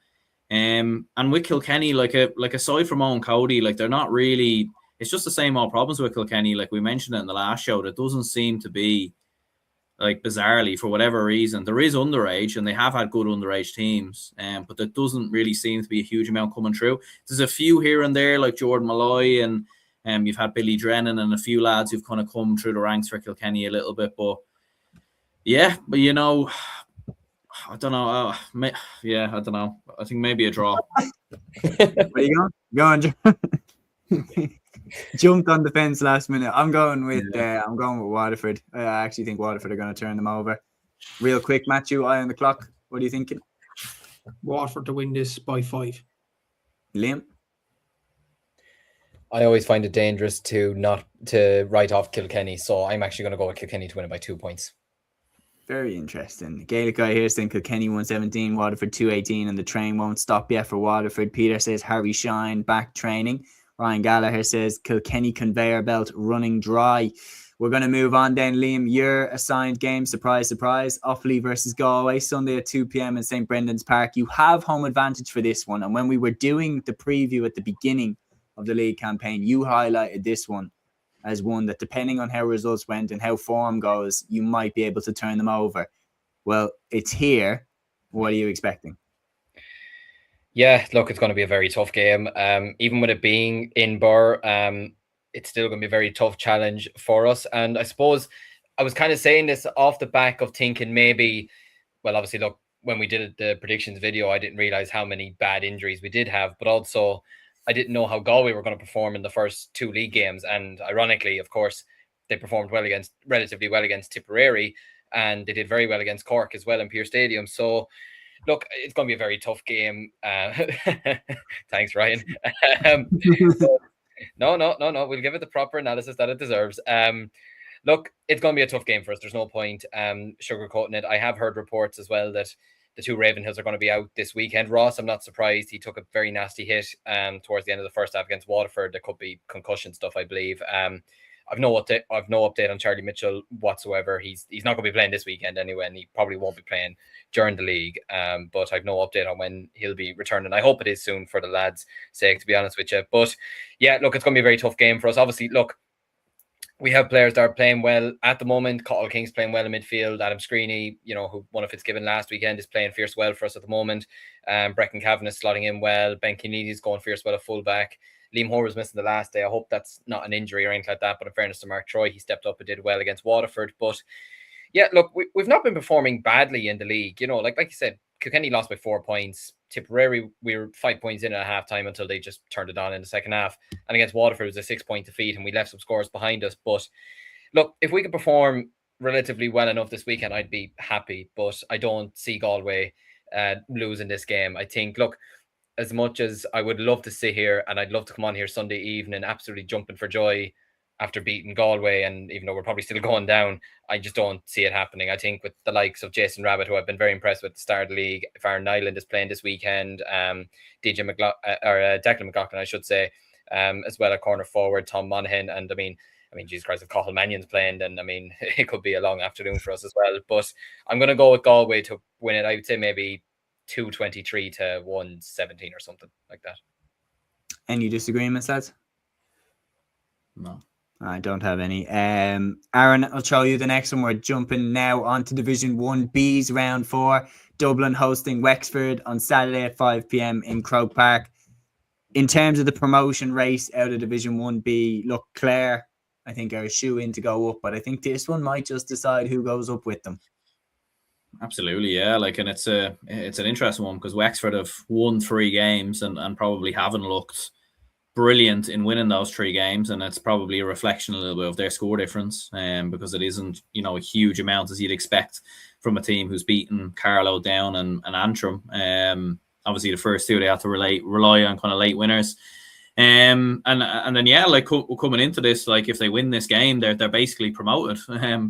And with Kilkenny, aside from Owen Cody, they're not really. It's just the same old problems with Kilkenny. Like we mentioned it in the last show, that doesn't seem to be bizarrely for whatever reason. There is underage, and they have had good underage teams, but there doesn't really seem to be a huge amount coming through. There's a few here and there, like Jordan Malloy and. You've had Billy Drennan and a few lads who've kind of come through the ranks for Kilkenny a little bit, but I don't know. I don't know. I think maybe a draw. Where are you going? Go on, John. Jumped on the fence last minute. I'm going with Waterford. I actually think Waterford are going to turn them over. Real quick, Matthew, eye on the clock. What are you thinking? Waterford to win this by 5. Liam? I always find it dangerous to not to write off Kilkenny, so I'm actually going to go with Kilkenny to win it by 2 points. Very interesting. Gaelic guy here saying Kilkenny 117, Waterford 218, and the train won't stop yet for Waterford. Peter says Harry Shine back training. Ryan Gallagher says Kilkenny conveyor belt running dry. We're going to move on then. Liam, your assigned game, surprise, Offaly versus Galway, Sunday at 2 p.m. in St. Brendan's Park. You have home advantage for this one, and when we were doing the preview at the beginning of the league campaign, you highlighted this one as one that, depending on how results went and how form goes, you might be able to turn them over. Well, it's here. What are you expecting? Yeah, look, it's going to be a very tough game. Even with it being in Burr, it's still going to be a very tough challenge for us. And I suppose I was kind of saying this off the back of thinking maybe, well, obviously, look, when we did the predictions video, I didn't realize how many bad injuries we did have, but also I didn't know how Galway were going to perform in the first 2 league games. And ironically, of course, they performed relatively well against Tipperary, and they did very well against Cork as well in Pearse Stadium. So, look, it's going to be a very tough game. Thanks, Ryan. No. We'll give it the proper analysis that it deserves. Look, it's going to be a tough game for us. There's no point sugarcoating it. I have heard reports as well that the two Ravenhills are going to be out this weekend. Ross, I'm not surprised. He took a very nasty hit towards the end of the first half against Waterford. There could be concussion stuff, I believe. I've no update on Charlie Mitchell whatsoever. He's not going to be playing this weekend anyway, and he probably won't be playing during the league. But I've no update on when he'll be returning. I hope it is soon for the lads' sake, to be honest with you. But yeah, look, it's going to be a very tough game for us. Obviously, look, we have players that are playing well at the moment. Cottle King's playing well in midfield. Adam Screeney, who won a Fitzgibbon last weekend, is playing fierce well for us at the moment. Brecon Cavan is slotting in well. Ben Keneally's going fierce well at fullback. Liam Hoare was missing the last day. I hope that's not an injury or anything like that. But in fairness to Mark Troy, he stepped up and did well against Waterford. But yeah, look, we've not been performing badly in the league. Like you said, Kilkenny lost by 4 points. Tipperary, we were 5 points in at half time until they just turned it on in the second half. And against Waterford, it was a 6 point defeat, and we left some scores behind us. But look, if we could perform relatively well enough this weekend, I'd be happy. But I don't see Galway losing this game. I think, look, as much as I would love to sit here and I'd love to come on here Sunday evening, absolutely jumping for joy after beating Galway, and even though we're probably still going down, I just don't see it happening. I think with the likes of Jason Rabbit, who I've been very impressed with at the start of the league, if Aaron Nyland is playing this weekend, Declan McLaughlin, I should say, as well at corner forward, Tom Monaghan, and I mean, Jesus Christ, if Cathal Mannion's playing, then I mean, it could be a long afternoon for us as well. But I'm going to go with Galway to win it. I would say maybe 223 to 117 or something like that. Any disagreements, lads? No. I don't have any. Aaron, I'll show you the next one. We're jumping now onto Division 1B's round 4. Dublin hosting Wexford on Saturday at 5 p.m. in Croke Park. In terms of the promotion race out of Division 1B, look, Clare, I think, are a shoe-in to go up, but I think this one might just decide who goes up with them. Absolutely, yeah. And it's an interesting one because Wexford have won 3 games and probably haven't looked brilliant in winning those 3 games, and it's probably a reflection a little bit of their score difference, because it isn't a huge amount as you'd expect from a team who's beaten Carlow, Down and Antrim. Obviously the first 2 they have to rely on kind of late winners, and then coming into this, if they win this game, they're basically promoted,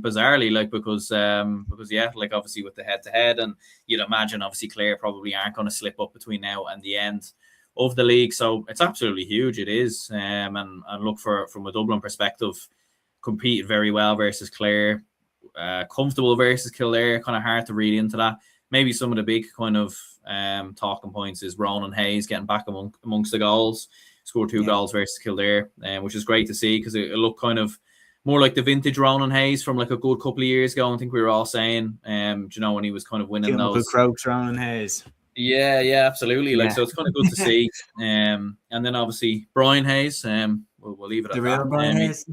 bizarrely, because obviously with the head-to-head, and you'd imagine obviously Clare probably aren't going to slip up between now and the end of the league, so it's absolutely huge. It is, and look, from a Dublin perspective, competed very well versus Clare, comfortable versus Kildare. Kind of hard to read into that. Maybe some of the big kind of talking points is Ronan Hayes getting back amongst the goals, scored 2 goals versus Kildare, which is great to see because it looked kind of more like the vintage Ronan Hayes from like a good couple of years ago. I think we were all saying, when he was kind of winning those. Croaks, Ronan Hayes. Yeah, absolutely. So it's kind of good to see. And then obviously Brian Hayes. We'll leave it at the that. Real Brian Hayes.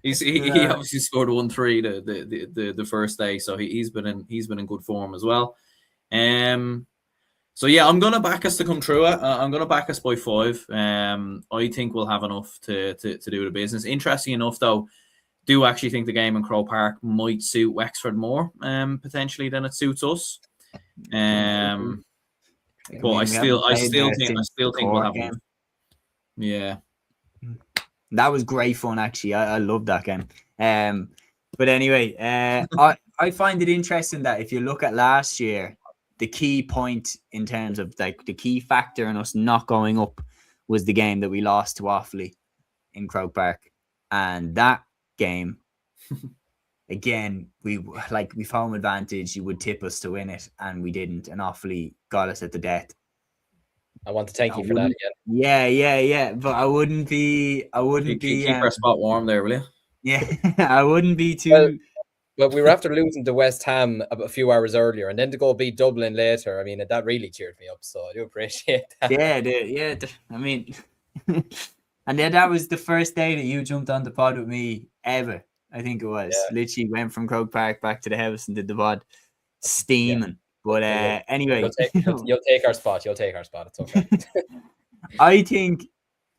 He obviously scored 1-3 the first day, so he's been in good form as well. So yeah, I'm gonna back us to come through it. I'm gonna back us by 5. I think we'll have enough to do the business. Interesting enough, though, do actually think the game in Croke Park might suit Wexford more, potentially, than it suits us. But I still think we'll have enough. Yeah. That was great fun, actually. I love that game. But anyway, I find it interesting that if you look at last year, the key point in terms of the key factor in us not going up was the game that we lost to Offaly in Croke Park. And that game, again, we home advantage. You would tip us to win it, and we didn't. And Offaly got us at the death. I want to thank you for that again. Yeah. But I wouldn't be. Keep our spot warm there, will you? Yeah, I wouldn't be too. Well, we were after losing to West Ham a few hours earlier, and then to go beat Dublin later. I mean, that really cheered me up. So I do appreciate that. Yeah. I mean, and then that was the first day that you jumped on the pod with me ever. I think it was. Literally went from Croke Park back to the house and did the pod, steaming. Yeah. But anyway, you'll take our spot. It's okay. I think,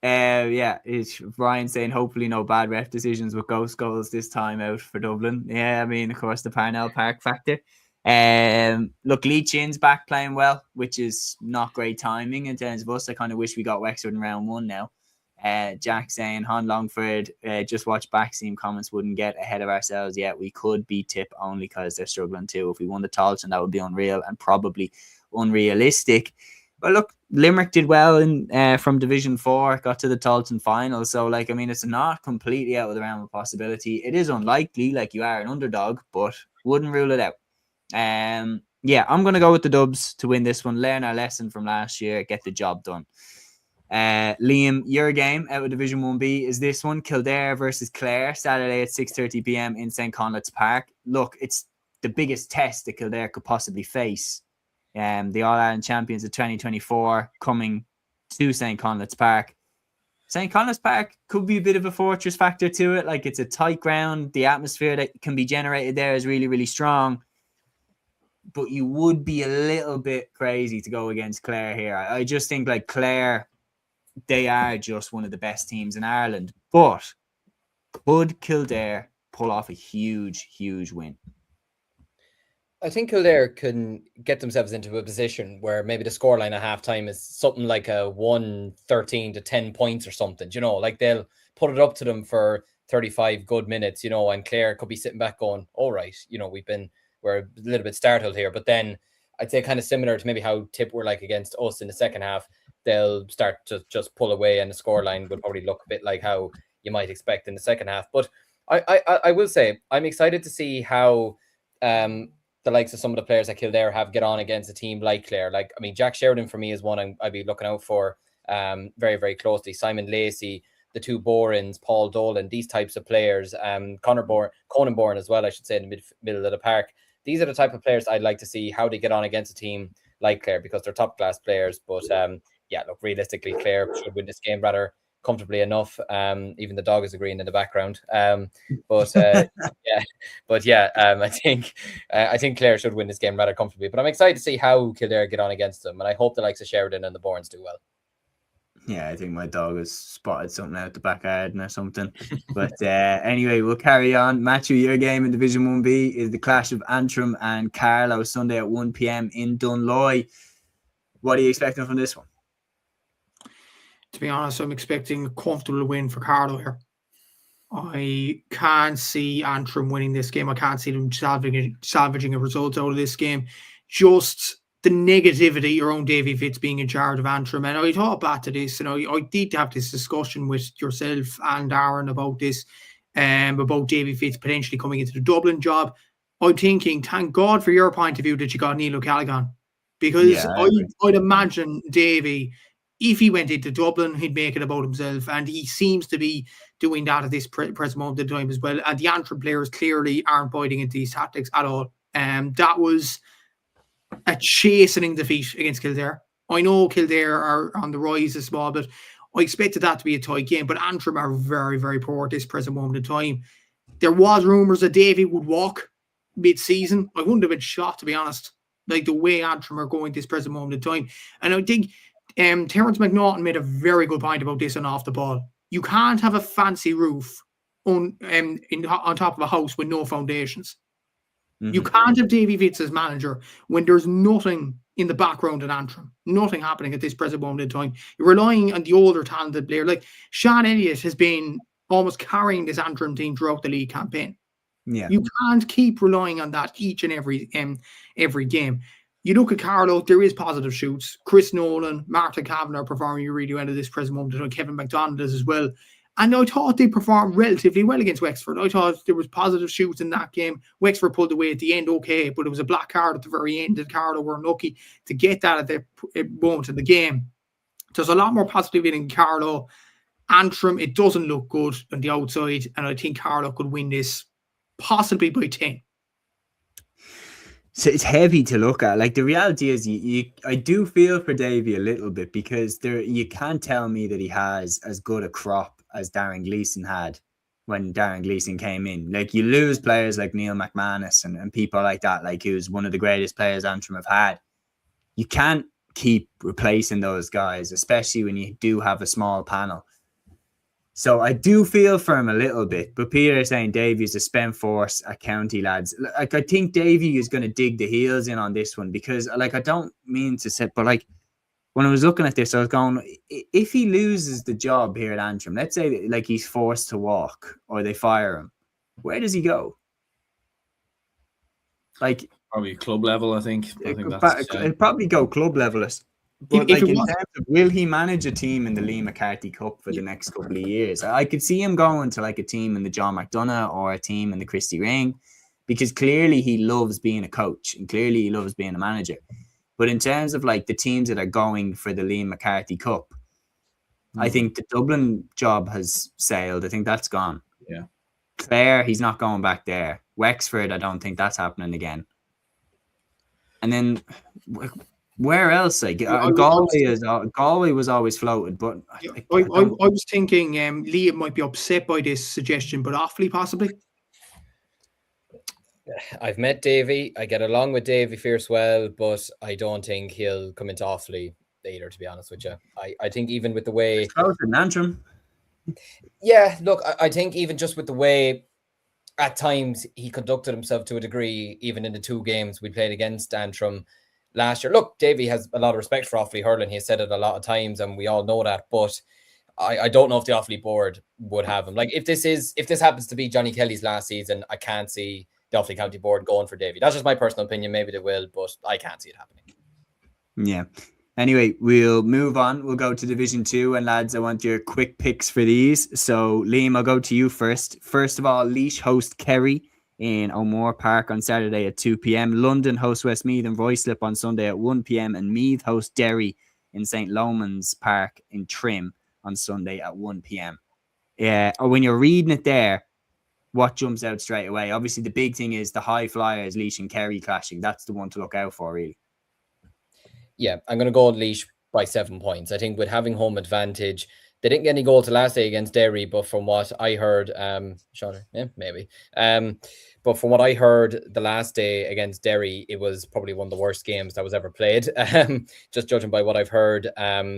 it's Brian saying hopefully no bad ref decisions with ghost goals this time out for Dublin. Yeah, I mean, of course, the Parnell Park factor. Look, Lee Chin's back playing well, which is not great timing in terms of us. I kind of wish we got Wexford in round 1 now. Jack saying, Han Longford, just watch backseam comments, wouldn't get ahead of ourselves yet. We could beat Tipp only because they're struggling too. If we won the Tailteann, that would be unreal and probably unrealistic. But look, Limerick did well in from Division 4, got to the Tailteann final. So, like, I mean, it's not completely out of the realm of possibility. It is unlikely, like you are an underdog, but wouldn't rule it out. Yeah, I'm going to go with the Dubs to win this one. Learn our lesson from last year, get the job done. Liam, your game out of Division 1B is this one, Kildare versus Clare, Saturday at 6:30 p.m. in St. Conleth's Park. Look, it's the biggest test that Kildare could possibly face. The All-Ireland champions of 2024 coming to St. Conleth's Park. St. Conleth's Park could be a bit of a fortress factor to it. Like, it's a tight ground. The atmosphere that can be generated there is really, really strong. But you would be a little bit crazy to go against Clare here. I just think, like, Clare, they are just one of the best teams in Ireland. But could Kildare pull off a huge, huge win? I think Kildare can get themselves into a position where maybe the scoreline at halftime is something like a 1-13 to 10 points or something. You know, like they'll put it up to them for 35 good minutes, you know, and Clare could be sitting back going, all right, you know, we're a little bit startled here. But then I'd say kind of similar to maybe how Tipp were like against us in the second half, they'll start to just pull away and the scoreline would probably look a bit like how you might expect in the second half. But I will say I'm excited to see how the likes of some of the players that Kildare have get on against a team like Clare. Like, I mean, Jack Sheridan for me is one I'd be looking out for very, very closely. Simon Lacey, the two Borins, Paul Dolan, these types of players, Conan Bourne as well, I should say, in the middle of the park. These are the type of players I'd like to see how they get on against a team like Clare because they're top class players. But yeah, look, realistically, Clare should win this game rather comfortably enough. Even the dog is agreeing in the background. I think Clare should win this game rather comfortably. But I'm excited to see how Kildare get on against them, and I hope the likes of Sheridan and the Bournes do well. Yeah, I think my dog has spotted something out the back garden or something. But anyway, we'll carry on. Matthew, your game in Division 1B is the clash of Antrim and Carlow Sunday at 1 p.m. in Dunloy. What are you expecting from this one? To be honest, I'm expecting a comfortable win for Carlow here. I can't see Antrim winning this game. I can't see them salvaging a result out of this game. Just the negativity around Davy Fitz being in charge of Antrim. And I thought back to this, and I did have this discussion with yourself and Aaron about this, about Davy Fitz potentially coming into the Dublin job. I'm thinking, thank God for your point of view that you got Neil O'Callaghan. Because I'd imagine Davy, if he went into Dublin, he'd make it about himself. And he seems to be doing that at this present moment in time as well. And the Antrim players clearly aren't biting into these tactics at all. That was a chastening defeat against Kildare. I know Kildare are on the rise a small bit. I expected that to be a tight game, but Antrim are very, very poor at this present moment in time. There was rumours that Davy would walk mid-season. I wouldn't have been shocked, to be honest, like the way Antrim are going this present moment in time. And I think Terence McNaughton made a very good point about this on Off the Ball. You can't have a fancy roof on top of a house with no foundations. Mm-hmm. You can't have Davy Fitz as manager when there's nothing in the background at Antrim, nothing happening at this present moment in time. You're relying on the older talented player. Like Sean Elliott has been almost carrying this Antrim team throughout the league campaign. Yeah, you can't keep relying on that each and every game. You look at Carlow, there is positive shoots. Chris Nolan, Martin Kavanagh are performing really well at this present moment in time. Kevin McDonald does as well. And I thought they performed relatively well against Wexford. I thought there was positive shoots in that game. Wexford pulled away at the end, okay, but it was a black card at the very end, and Carlow were unlucky to get that at the moment in the game. There's a lot more positivity in Carlow. Antrim, it doesn't look good on the outside, and I think Carlow could win this possibly by 10. So it's heavy to look at. Like, the reality is, I do feel for Davy a little bit, because you can't tell me that he has as good a crop as Darren Gleeson had when Darren Gleeson came in. Like, you lose players like Neil McManus and people like that, like who's one of the greatest players Antrim have had. You can't keep replacing those guys, especially when you do have a small panel. So I do feel for him a little bit, but Peter is saying Davey's a spent force at County, lads. Like, I think Davey is going to dig the heels in on this one because, like, I don't mean to say, but like, when I was looking at this, I was going, if he loses the job here at Antrim, let's say like he's forced to walk or they fire him, where does he go? Like, Probably club level, I think. it'd probably go club level. But like, in terms of, will he manage a team in the Lee McCarthy Cup for the next couple of years? I could see him going to like a team in the John McDonough or a team in the Christy Ring, because clearly he loves being a coach and clearly he loves being a manager. But in terms of like the teams that are going for the Lee McCarthy Cup, I think the Dublin job has sailed. I think that's gone. Yeah. Clare, he's not going back there. Wexford, I don't think that's happening again. And then where else? Like Galway was always floated, but I was thinking Liam might be upset by this suggestion, but Offaly possibly. I've met Davey. I get along with Davey fierce well, but I don't think he'll come into Offaly either, to be honest with you. I think even with the way... It's closer than Antrim. Yeah, look, I think even just with the way at times he conducted himself to a degree, even in the 2 games we played against Antrim last year. Look, Davey has a lot of respect for Offaly hurling. He has said it a lot of times, and we all know that. But I don't know if the Offaly board would have him. Like, if this happens to be Johnny Kelly's last season, I can't see the Offaly County board going for Davey. That's just my personal opinion. Maybe they will, but I can't see it happening. Yeah. Anyway, we'll move on. We'll go to Division 2. And lads, I want your quick picks for these. So, Liam, I'll go to you first. First of all, Laois host Kerry in O'Moore Park on Saturday at 2 p.m. London host Westmeath and Voislip on Sunday at 1 p.m. And Meath host Derry in St. Lomans Park in Trim on Sunday at 1 p.m. Yeah, or when you're reading it there, what jumps out straight away? Obviously, the big thing is the high flyers, Laois and Kerry clashing. That's the one to look out for, really. Yeah, I'm going to go Laois by 7 points. I think with having home advantage, they didn't get any goals the last day against Derry, but from what I heard, Sean, yeah, maybe. But from what I heard the last day against Derry, it was probably one of the worst games that was ever played. Just judging by what I've heard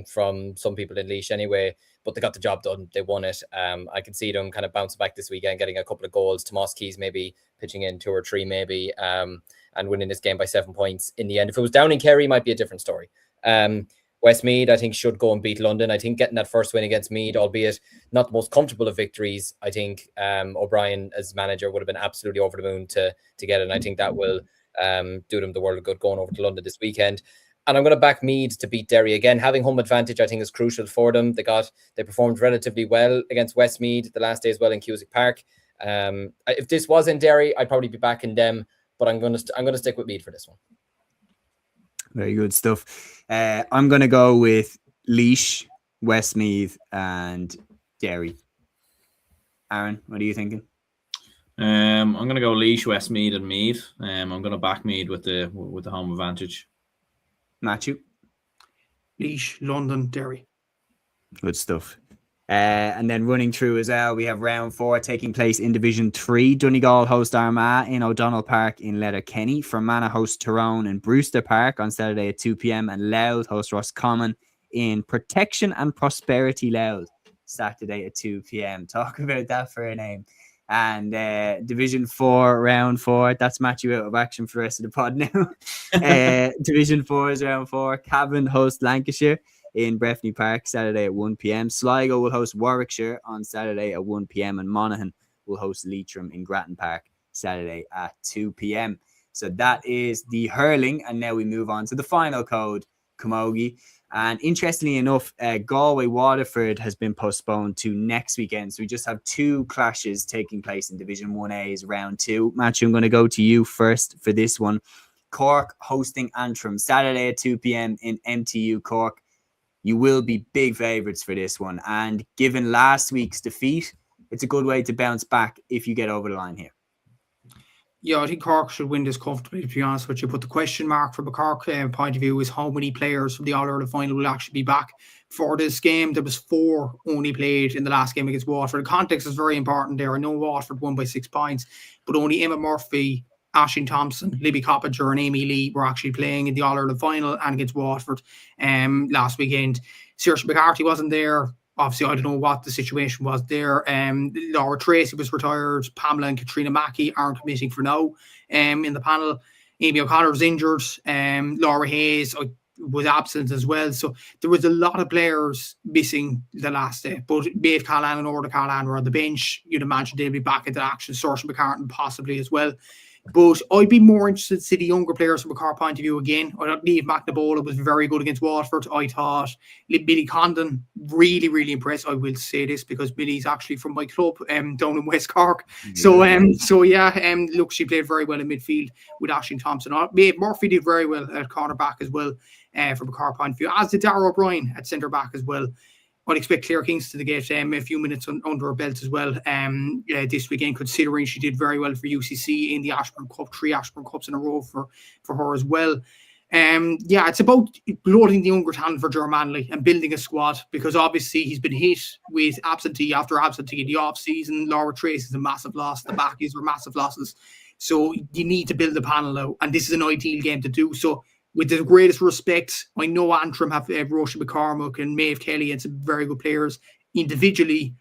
from some people in Laois anyway. But they got the job done. They won it. I can see them kind of bouncing back this weekend, getting a couple of goals. Tomas Keys maybe pitching in 2 or 3 maybe, and winning this game by 7 points in the end. If it was down in Kerry, it might be a different story. Westmeath, I think, should go and beat London. I think getting that first win against Meath, albeit not the most comfortable of victories, I think O'Brien as manager would have been absolutely over the moon to get it. And I think that will do them the world of good going over to London this weekend. And I'm going to back Meath to beat Derry again. Having home advantage, I think, is crucial for them. They performed relatively well against Westmeath the last day as well in Cusack Park. If this was in Derry, I'd probably be backing them, but I'm going to stick with Meath for this one. Very good stuff. I'm going to go with Laois, Westmeath, and Derry. Aaron, what are you thinking? I'm going to go Laois, Westmeath, and Meath. I'm going to back Meath with the home advantage. Matthew? Laois, London, Derry. Good stuff. And then running through as well, we have round 4 taking place in Division 3. Donegal host Armagh in O'Donnell Park in Letterkenny. Fermanagh host Tyrone in Brewster Park on Saturday at 2 p.m. And Louth host Roscommon in Protection and Prosperity Louth Saturday at 2 p.m. Talk about that for a name. And Division 4, round 4. That's Matthew out of action for the rest of the pod now. Division 4 is round 4. Cavan host Lancashire in Breffni Park Saturday at 1 p.m. Sligo will host Warwickshire on Saturday at 1 p.m. and Monaghan will host Leitrim in Grattan Park Saturday at 2 p.m. So that is the hurling, and now we move on to the final code, Camogie. And interestingly enough, Galway Waterford has been postponed to next weekend. So we just have 2 clashes taking place in Division 1A's round 2. Matthew, I'm going to go to you first for this one. Cork hosting Antrim Saturday at 2 p.m. in MTU Cork. You will be big favourites for this one. And given last week's defeat, it's a good way to bounce back if you get over the line here. Yeah, I think Cork should win this comfortably, to be honest with you. But the question mark from a Cork point of view is how many players from the All-Ireland final will actually be back for this game. There was 4 only played in the last game against Waterford. The context is very important there. I know Waterford won by 6 points, but only Emma Murphy, Aisling Thompson, Libby Coppinger and Amy Lee were actually playing in the All-Ireland final and against Waterford last weekend. Saoirse McCarthy wasn't there. obviously, I don't know what the situation was there. Laura Tracy was retired. Pamela and Katrina Mackey aren't committing for now in the panel. Amy O'Connor was injured. Laura Hayes was absent as well. So there was a lot of players missing the last day. But Maeve Callahan and Orla Callahan were on the bench. You'd imagine they'll be back into action. Saoirse McCartan possibly as well. But I'd be more interested to see the younger players from a car point of view again. I don't believe McNabola was very good against Waterford. I thought Billy Condon, really, really impressed. I will say this because Billy's actually from my club down in West Cork. Yeah. Look, she played very well in midfield with Aisling Thompson. Maeve Murphy did very well at cornerback as well from a car point of view, as did Dara O'Brien at centre back as well. I'd expect Claire Kingston to get a few minutes under her belt as well this weekend, considering she did very well for UCC in the Ashburn Cup, 3 Ashburn Cups in a row for her as well. It's about loading the younger talent for Ger Manley and building a squad, because obviously he's been hit with absentee after absentee in the off-season. Laura Trace is a massive loss. The backies were massive losses. So you need to build a panel now, and this is an ideal game to do so. With the greatest respect, I know Antrim have Roisin McCormack and Maeve Kelly and some very good players individually,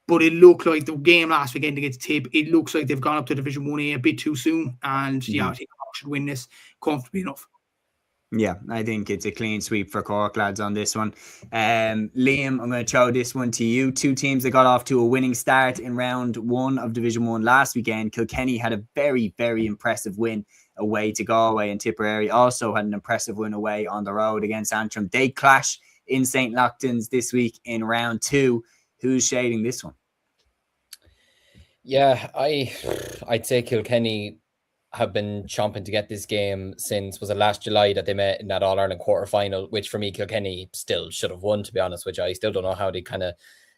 but it looked like the game last weekend against Tipp, it looks like they've gone up to Division 1A a bit too soon. And I think Cork should win this comfortably enough. Yeah, I think it's a clean sweep for Cork lads on this one. Liam, I'm going to throw this one to you. 2 teams that got off to a winning start in round 1 of Division 1 last weekend. Kilkenny had a very, very impressive win away to Galway, and Tipperary also had an impressive win away on the road against Antrim. They clash in St. Locton's this week in round 2. Who's shading this one? Yeah, I'd say Kilkenny have been chomping to get this game since, was it last July that they met in that All-Ireland quarter-final, which for me Kilkenny still should have won, to be honest, which I still don't know how they kind of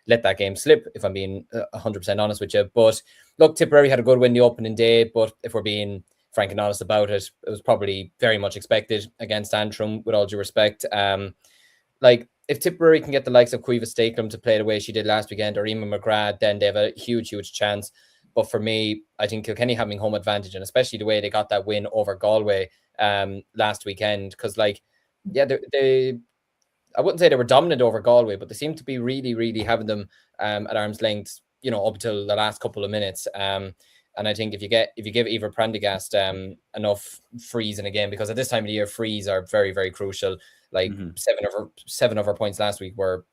let that game slip, if I'm being 100% honest with you. But look, Tipperary had a good win the opening day, but if we're being frank and honest about it, it was probably very much expected against Antrim, with all due respect. If Tipperary can get the likes of Cueva Stakelum to play the way she did last weekend, or Eamon McGrath, then they have a huge, huge chance. But for me, I think Kilkenny having home advantage, and especially the way they got that win over Galway last weekend, because I wouldn't say they were dominant over Galway, but they seemed to be really, really having them at arm's length, up until the last couple of minutes. And I think if you give Eva Prendergast enough frees in a game, because at this time of the year, frees are very, very crucial. 7 of her points last week were,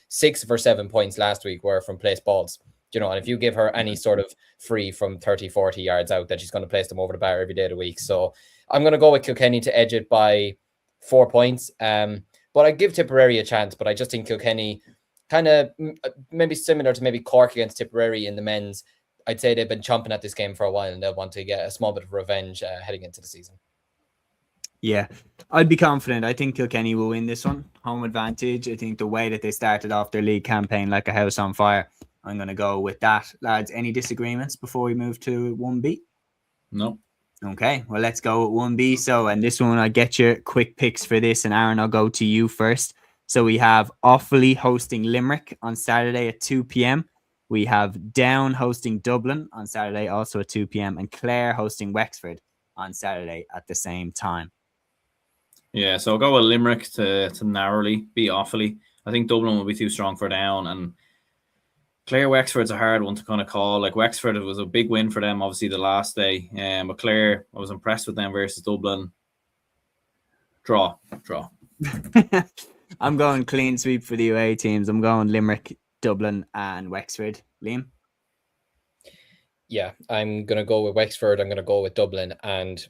6 of her 7 points last week were from placed balls. And if you give her any sort of free from 30, 40 yards out, then she's going to place them over the bar every day of the week. So I'm going to go with Kilkenny to edge it by 4 points. But I give Tipperary a chance, but I just think Kilkenny kind of maybe similar to maybe Cork against Tipperary in the men's. I'd say they've been chomping at this game for a while, and they'll want to get a small bit of revenge heading into the season. Yeah, I'd be confident. I think Kilkenny will win this one. Home advantage. I think the way that they started off their league campaign like a house on fire, I'm going to go with that. Lads, any disagreements before we move to 1B? No. Okay, well, let's go with 1B. So, and this one, I'll get your quick picks for this. And Aaron, I'll go to you first. So we have Offaly hosting Limerick on Saturday at 2 p.m. We have Down hosting Dublin on Saturday, also at 2 p.m. And Clare hosting Wexford on Saturday at the same time. Yeah, so I'll go with Limerick to narrowly beat Offaly. I think Dublin will be too strong for Down, and Clare Wexford's a hard one to kind of call. Like Wexford, it was a big win for them, obviously, the last day. But Clare, I was impressed with them versus Dublin. Draw. I'm going clean sweep for the away teams. I'm going Limerick, Dublin, and Wexford. Liam? Yeah, I'm going to go with Wexford. I'm going to go with Dublin, and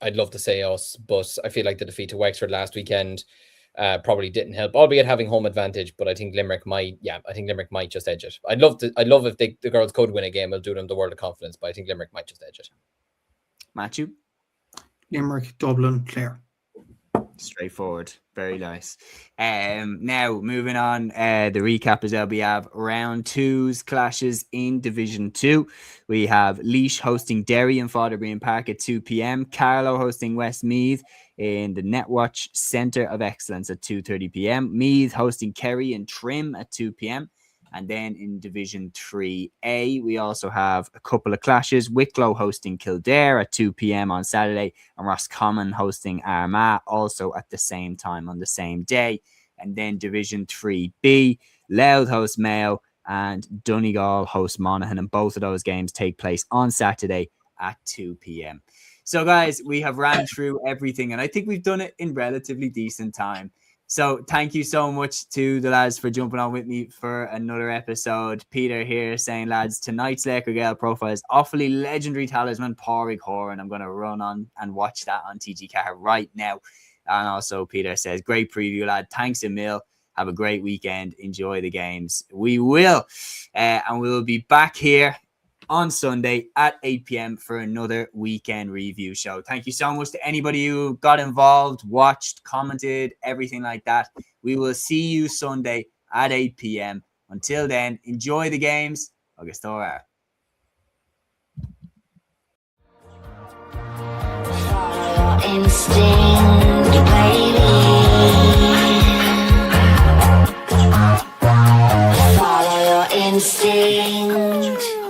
I'd love to say us, but I feel like the defeat to Wexford last weekend probably didn't help, albeit having home advantage. But I think Limerick might just edge it. I'd love if the girls could win a game. It'll do them the world of confidence, but I think Limerick might just edge it. Matthew? Limerick, Dublin, Clare. Straightforward. Very nice. Now, moving on, the recap is we have round 2's clashes in Division 2. We have Laois hosting Derry in Father Green Park at 2 p.m. Carlow hosting Westmeath in the Netwatch Centre of Excellence at 2:30 p.m. Meath hosting Kerry in Trim at 2 p.m. And then in Division 3A, we also have a couple of clashes. Wicklow hosting Kildare at 2 p.m. on Saturday, and Roscommon hosting Armagh also at the same time on the same day. And then Division 3B, Louth host Mayo and Donegal host Monaghan. And both of those games take place on Saturday at 2 p.m. So, guys, we have ran through everything, and I think we've done it in relatively decent time. So thank you so much to the lads for jumping on with me for another episode. Peter here saying, lads, tonight's Laker Gale profile is awfully legendary talisman Pádraig Horan. I'm going to run on and watch that on TG Car right now. And also Peter says, great preview, lad. Thanks a mil. Have a great weekend. Enjoy the games. We will. And we'll be back here on Sunday at 8 p.m. for another weekend review show. Thank you so much to anybody who got involved, watched, commented, everything like that. We will see you Sunday at 8 p.m. Until then, enjoy the games. Agus tóra. Follow your instinct, baby. Follow your instinct.